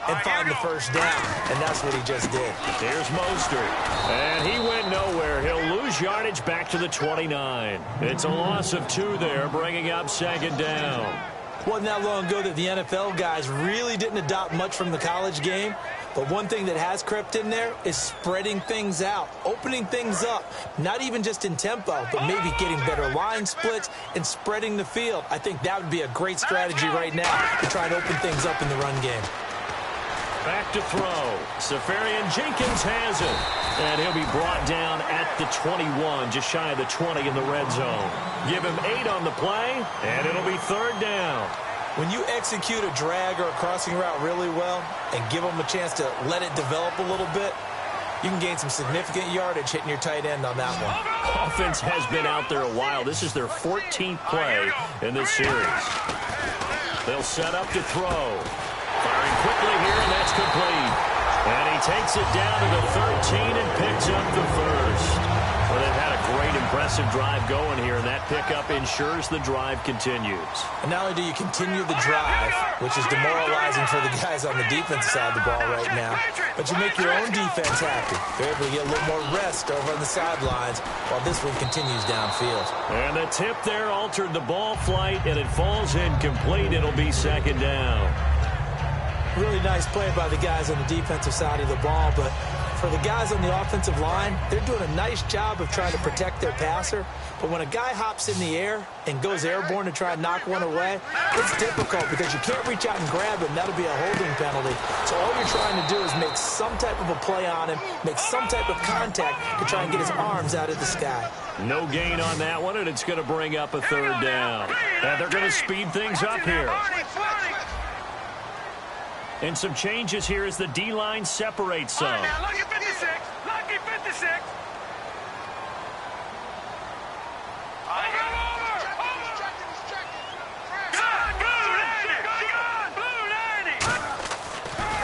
and find the first down. And that's what he just did. Here's Mostert. And he went nowhere. He'll lose yardage back to the 29. It's a loss of 2 there, bringing up second down. Wasn't that long ago that the NFL guys really didn't adopt much from the college game. But one thing that has crept in there is spreading things out, opening things up, not even just in tempo, but maybe getting better line splits and spreading the field. I think that would be a great strategy right now to try and open things up in the run game. Back to throw. Safarian Jenkins has it. And he'll be brought down at the 21, just shy of the 20 in the red zone. Give him 8 on the play, and it'll be third down. When you execute a drag or a crossing route really well and give them a chance to let it develop a little bit, you can gain some significant yardage hitting your tight end on that one. Offense has been out there a while. This is their 14th play in this series. They'll set up to throw. Firing quickly here, and that's complete. And he takes it down to the 13 and picks up the first. Well, they've had a great, impressive drive going here, and that pickup ensures the drive continues. And not only do you continue the drive, which is demoralizing for the guys on the defensive side of the ball right now, but you make your own defense happy. They're able to get a little more rest over on the sidelines while this one continues downfield. And the tip there altered the ball flight, and it falls incomplete. It'll be second down. Really nice play by the guys on the defensive side of the ball, but for the guys on the offensive line, they're doing a nice job of trying to protect their passer. But when a guy hops in the air and goes airborne to try and knock one away, it's difficult because you can't reach out and grab him. That'll be a holding penalty. So all you're trying to do is make some type of a play on him, make some type of contact to try and get his arms out of the sky. No gain on that one, and it's going to bring up a third down. And they're going to speed things up here. And some changes here as the D-line separates some. All right, now, lucky 56. Lucky 56.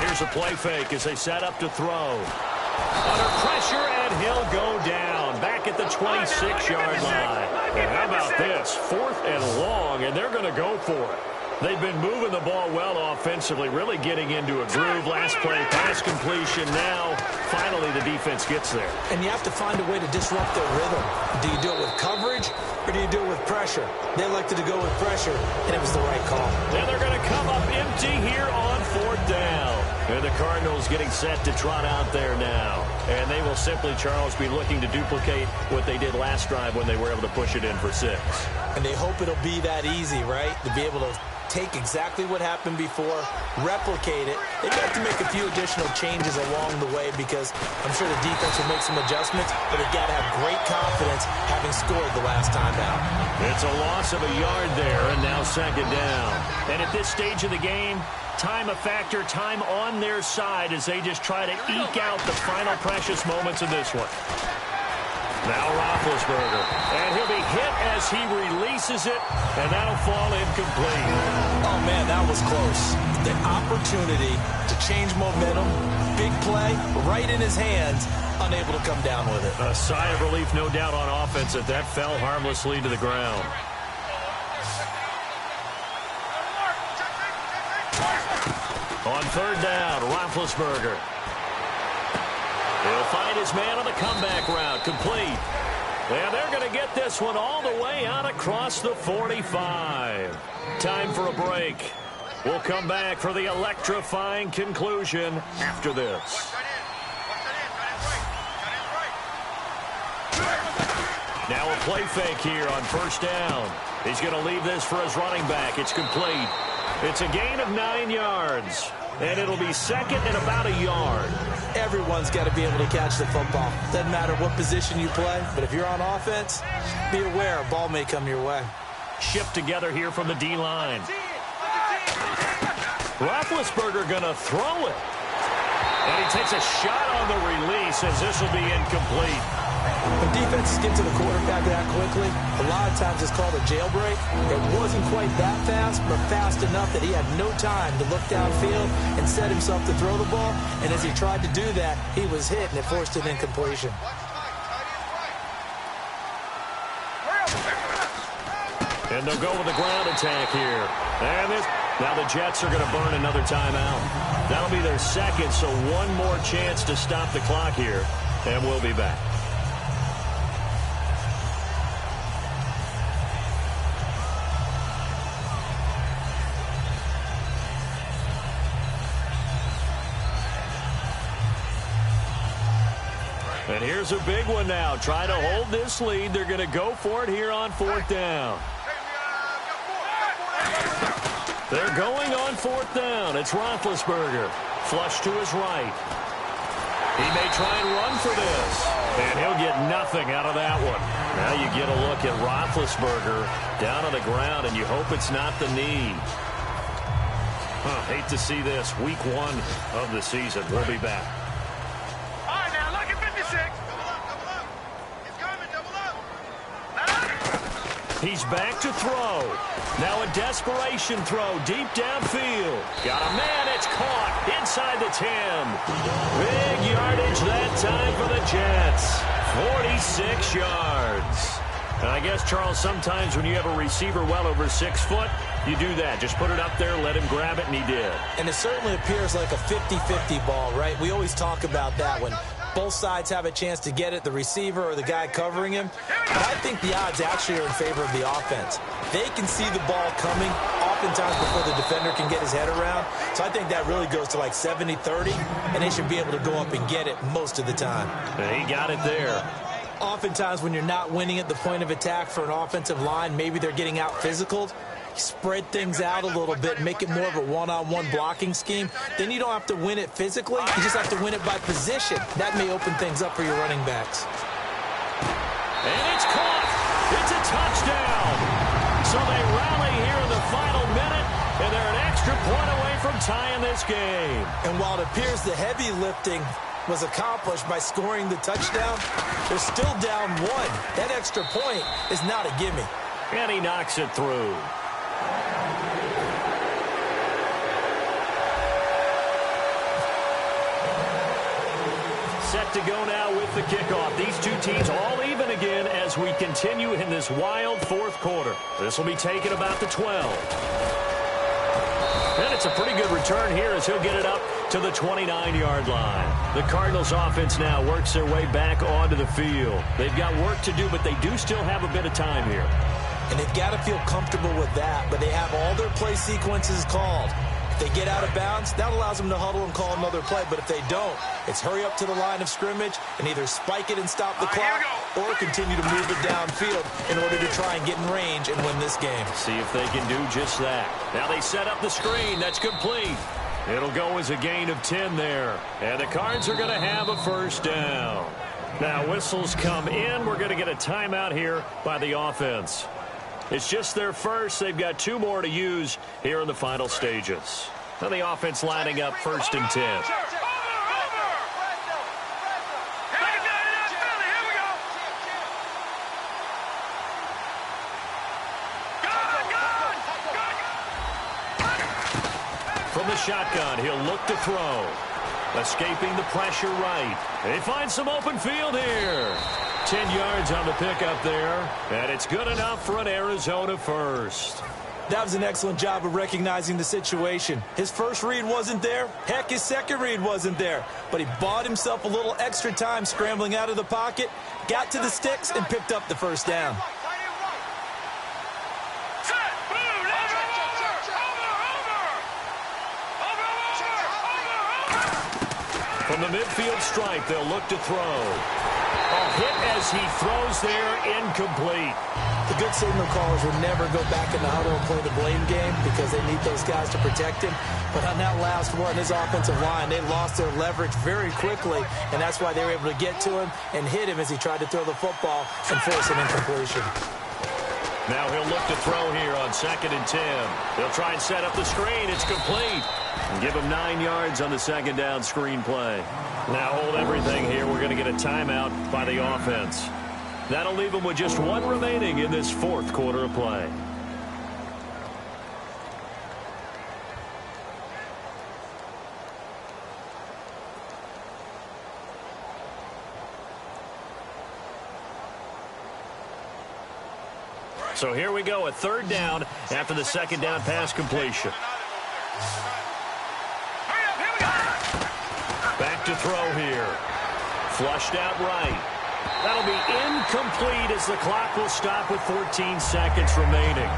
Here's a play fake as they set up to throw. Under pressure, and he'll go down. Back at the 26-yard line. And how about this? 4th and long, and they're going to go for it. They've been moving the ball well offensively, really getting into a groove. Last play, pass completion. Now, finally, the defense gets there. And you have to find a way to disrupt their rhythm. Do you do it with coverage, or do you do it with pressure? They elected to go with pressure, and it was the right call. And they're going to come up empty here on 4th down. And the Cardinals getting set to trot out there now. And they will simply, Charles, be looking to duplicate what they did last drive when they were able to push it in for 6. And they hope it'll be that easy, right? To be able to take exactly what happened before, replicate it. They've got to make a few additional changes along the way because I'm sure the defense will make some adjustments, but they've got to have great confidence having scored the last time out. It's a loss of a yard there, and now second down. And at this stage of the game, time a factor, time on their side as they just try to eke out the final precious moments of this one. Now Roethlisberger, and he'll be hit as he releases it, and that'll fall incomplete. Oh, man, that was close. The opportunity to change momentum, big play, right in his hands, unable to come down with it. A sigh of relief, no doubt, on offense that that fell harmlessly to the ground. On third down, Roethlisberger. He'll find his man on the comeback route, complete. And they're going to get this one all the way out across the 45. Time for a break. We'll come back for the electrifying conclusion after this. Now a play fake here on first down. He's going to leave this for his running back. It's complete. It's a gain of 9 yards, and it'll be second and about a yard. Everyone's got to be able to catch the football. Doesn't matter what position you play, but if you're on offense, be aware a ball may come your way. Shipped together here from the D-line. Roethlisberger going to throw it. And he takes a shot on the release as this will be incomplete. When defenses get to the quarterback that quickly, a lot of times it's called a jailbreak. It wasn't quite that fast, but fast enough that he had no time to look downfield and set himself to throw the ball. And as he tried to do that, he was hit, and it forced an incompletion. And they'll go with the ground attack here. And now the Jets are going to burn another timeout. That'll be their second, so one more chance to stop the clock here. And we'll be back. And here's a big one now. Try to hold this lead. They're going to go for it here on fourth down. They're going on fourth down. It's Roethlisberger. Flush to his right. He may try and run for this. And he'll get nothing out of that one. Now you get a look at Roethlisberger down on the ground, and you hope it's not the knee. Hate to see this. Week 1 of the season. We'll be back. He's back to throw. Now a desperation throw deep downfield. Got a man. It's caught inside the 10. Big yardage that time for the Jets. 46 yards. And I guess, Charles, sometimes when you have a receiver well over 6 foot, you do that. Just put it up there, let him grab it, and he did. And it certainly appears like a 50-50 ball, right? We always talk about that when both sides have a chance to get it, the receiver or the guy covering him. But I think the odds actually are in favor of the offense. They can see the ball coming oftentimes before the defender can get his head around. So I think that really goes to like 70-30, and they should be able to go up and get it most of the time. And he got it there. Oftentimes when you're not winning at the point of attack for an offensive line, maybe they're getting out physical. Spread things out a little bit, make it more of a one-on-one blocking scheme. Then you don't have to win it physically. You just have to win it by position. That may open things up for your running backs. And it's caught. It's a touchdown. So they rally here in the final minute, and they're an extra point away from tying this game. And while it appears the heavy lifting was accomplished by scoring the touchdown, they're still down 1. That extra point is not a gimme. And he knocks it through. Set to go now with the kickoff. These two teams all even again as we continue in this wild fourth quarter. This will be taken about the 12. And it's a pretty good return here as he'll get it up to the 29-yard line. The Cardinals offense now works their way back onto the field. They've got work to do, but they do still have a bit of time here. And they've got to feel comfortable with that, but they have all their play sequences called. If they get out of bounds, that allows them to huddle and call another play. But if they don't, it's hurry up to the line of scrimmage and either spike it and stop the clock or continue to move it downfield in order to try and get in range and win this game. See if they can do just that. Now they set up the screen. That's complete. It'll go as a gain of 10 there. And the Cards are going to have a first down. Now whistles come in. We're going to get a timeout here by the offense. It's just their first. They've got 2 more to use here in the final stages. Now the offense lining up first and 10. From the shotgun, he'll look to throw. Escaping the pressure right. They find some open field here. 10 yards on the pickup there, and it's good enough for an Arizona first. That was an excellent job of recognizing the situation. His first read wasn't there. Heck, his second read wasn't there. But he bought himself a little extra time scrambling out of the pocket, got to the sticks, and picked up the first down. From the midfield stripe, they'll look to throw. A hit as he throws there, incomplete. The good signal callers would never go back in the huddle and play the blame game because they need those guys to protect him. But on that last one, his offensive line, they lost their leverage very quickly, and that's why they were able to get to him and hit him as he tried to throw the football and force an incompletion. Now he'll look to throw here on 2nd and 10. He'll try and set up the screen. It's complete. And give him 9 yards on the 2nd down screen play. Now hold everything here. We're going to get a timeout by the offense. That'll leave them with just 1 remaining in this 4th quarter of play. So here we go, a 3rd down after the 2nd down pass completion. Back to throw here. Flushed out right. That'll be incomplete as the clock will stop with 14 seconds remaining.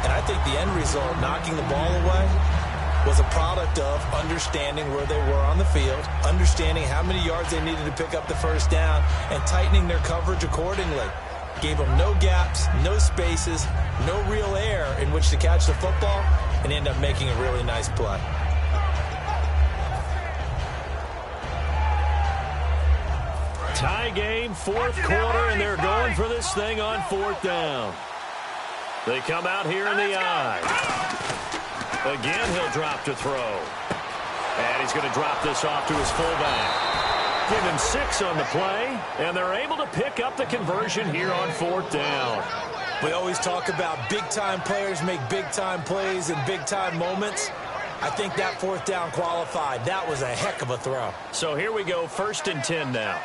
And I think the end result, knocking the ball away, was a product of understanding where they were on the field, understanding how many yards they needed to pick up the 1st down, and tightening their coverage accordingly. Gave them no gaps, no spaces, no real air in which to catch the football, and end up making a really nice play. Tie game, 4th quarter, and they're going for this thing on 4th down. They come out here in the I. Again, he'll drop to throw. And he's going to drop this off to his fullback. Give him 6 on the play, and they're able to pick up the conversion here on 4th down. We always talk about big-time players make big-time plays in big-time moments. I think that 4th down qualified. That was a heck of a throw. So here we go, 1st and 10 now.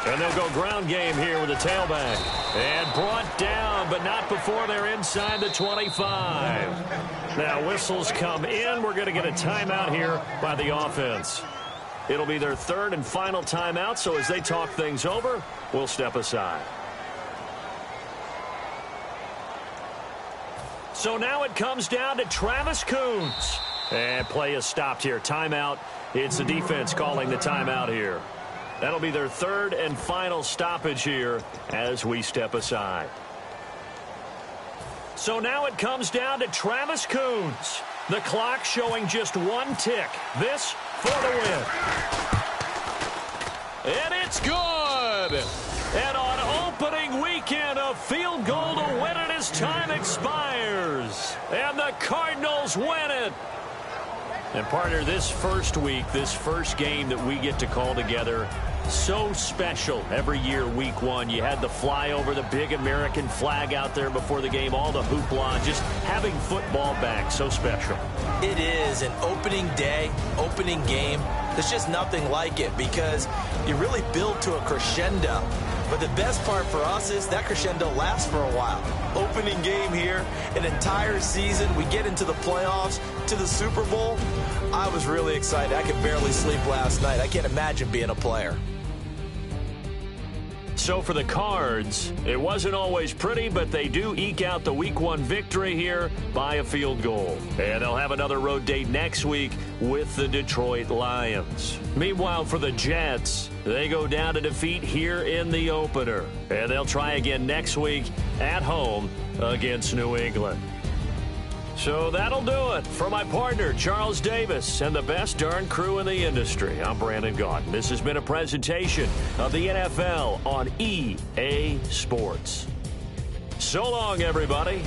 And they'll go ground game here with a tailback. And brought down, but not before they're inside the 25. Now whistles come in. We're going to get a timeout here by the offense. It'll be their 3rd and final timeout, so as they talk things over, we'll step aside. So now it comes down to Travis Coons. And play is stopped here. Timeout. It's the defense calling the timeout here. That'll be their 3rd and final stoppage here as we step aside. So now it comes down to Travis Coons. The clock showing just 1 tick. This for the win. And it's good. And on opening weekend, a field goal to win it as time expires. And the Cardinals win it. And, partner, this first week, this first game that we get to call together, so special every year, week 1. You had the flyover, the big American flag out there before the game, all the hoopla, just having football back, so special. It is an opening day, opening game. There's just nothing like it because you really build to a crescendo. But the best part for us is that crescendo lasts for a while. Opening game here, an entire season. We get into the playoffs, to the Super Bowl. I was really excited. I could barely sleep last night. I can't imagine being a player. So for the Cards, it wasn't always pretty, but they do eke out the Week 1 victory here by a field goal. And they'll have another road date next week with the Detroit Lions. Meanwhile, for the Jets, they go down to defeat here in the opener. And they'll try again next week at home against New England. So that'll do it. For my partner, Charles Davis, and the best darn crew in the industry, I'm Brandon Gaudin. This has been a presentation of the NFL on EA Sports. So long, everybody.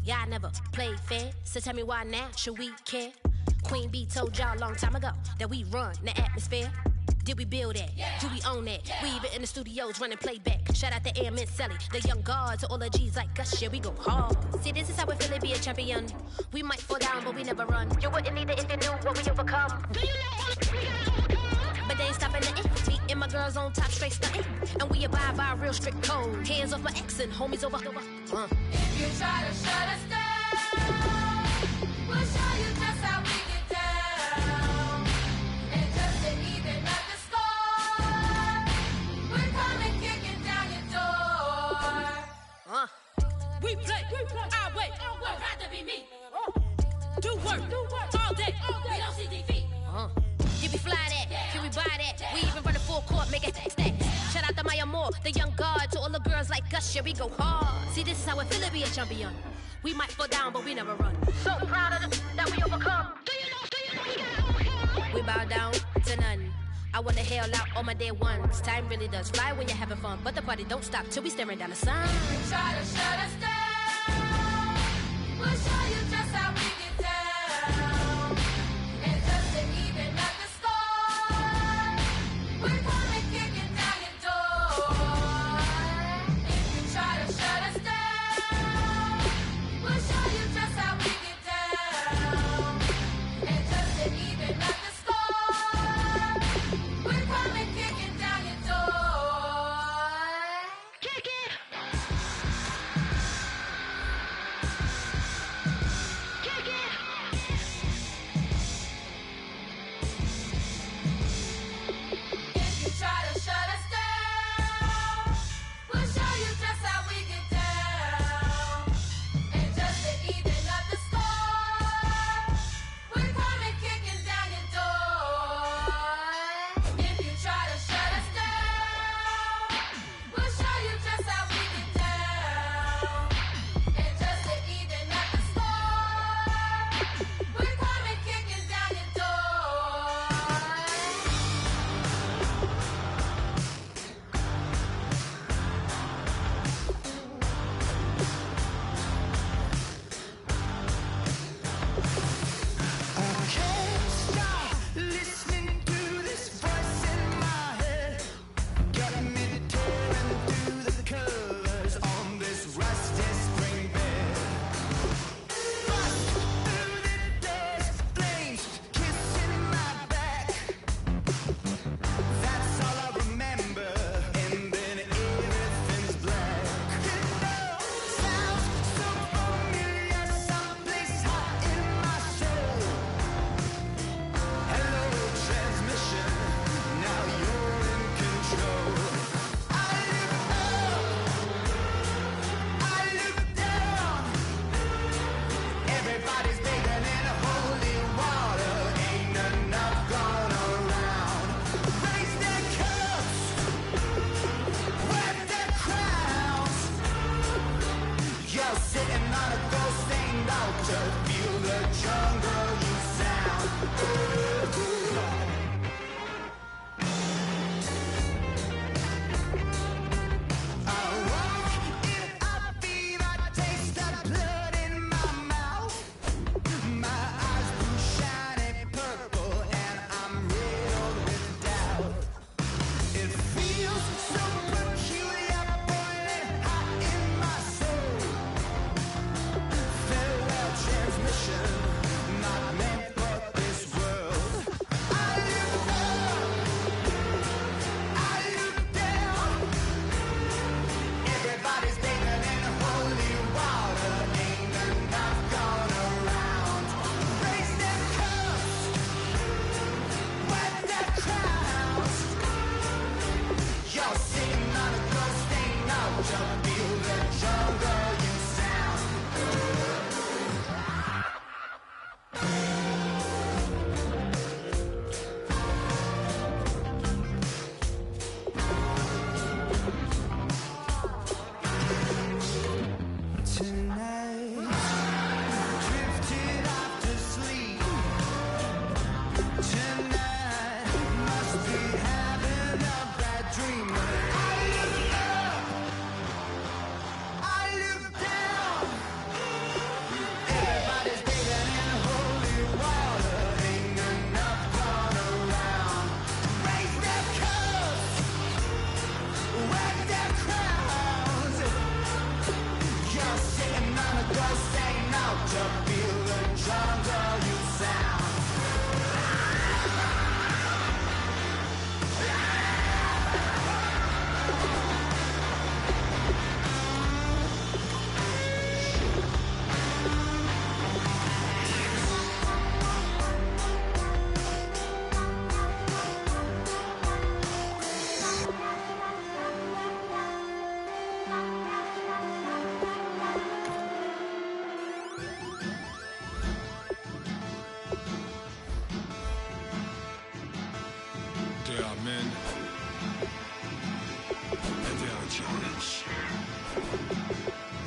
Y'all never played fair, so tell me why now should we care? Queen Bee told y'all a long time ago that we run the atmosphere. Did we build that? Yeah. Do we own that? Yeah. We even in the studios running playback. Shout out to AM and Sally, the young guards, to all the G's like us. Yeah, we go hard. See, this is how we feel to be a champion. We might fall down, but we never run. You wouldn't need it if you knew what we overcome. Do you know all we gotta overcome? But they ain't stopping nothing. Me and my girls on top straight stunting. And we abide by a real strict code. Hands off my ex and homies over. If you try to shut us down, we'll show you just how we get down. And just to even up the score, we're coming kicking down your door. We play. I wait. Would rather be me. Do work all day. We don't see defeat. You be fly that, Yeah. can we buy that? Yeah. We even run the full court, make it stack. Shout out to Maya Moore, the young guard, to all the girls like us, yeah, we go hard. See, this is how it feel to be a champion. We might fall down, but we never run. So proud of that we overcome. Do you know we gotta overcome? We bow down to none. I wanna hail out all my day ones. Time really does fly when you're having fun, but the party don't stop till we staring down the sun. If you try to shut us down, we'll show you just how we get down. And just to even up the score, we're coming kicking down your door. If you try to shut us down, we'll show you just how we get down. And just to even up the score, we're coming kicking down your door. Kick it! Kick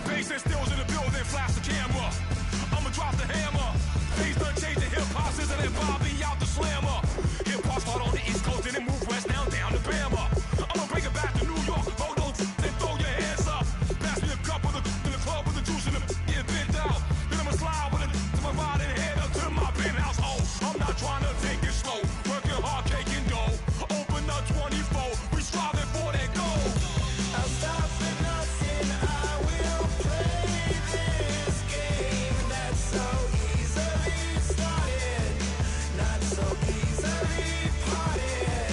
Face and stills in the building, flash the camera. I'ma drop the hammer. Face done change the hip-hop, scissor and Bobby out the slammer. Hip-hop's hard on the East Coast, and it move west down to Bama. I'ma bring it back to New York, hold on, then throw your hands up. Pass me a cup of the in the club with the juice and the get bent out. Then I'ma slide with it to my ride and head up to my penthouse. Oh, I'm not trying to take it slow, working hard, caking dough. Open up 24, we striving for that goal. I'll stop for nothing, I will play this game that's so easily started, not so easily parted.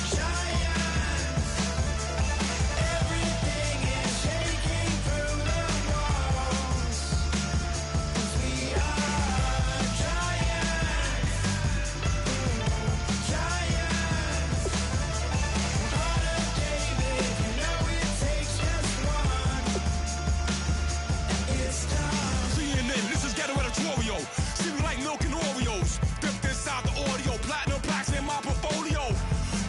Giants, everything is shaking through the walls. We are giants, heart of David, you know it takes just one, and it's time. CNN, this is ghetto editorial. See me like milk and Oreos. Dipped inside the audio, platinum plaques in my portfolio.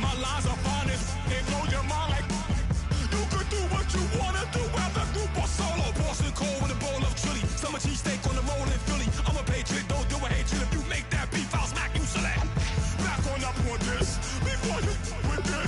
My lines are finest, they blow your mind like you could do what you wanna do, whether group or solo. Boston cold with a bowl of chili, summer cheesesteak on the roll in Philly. I'm a patriot, don't do a hatred. If you make that beef, I'll smack you silly. Back on up on this, before you with this.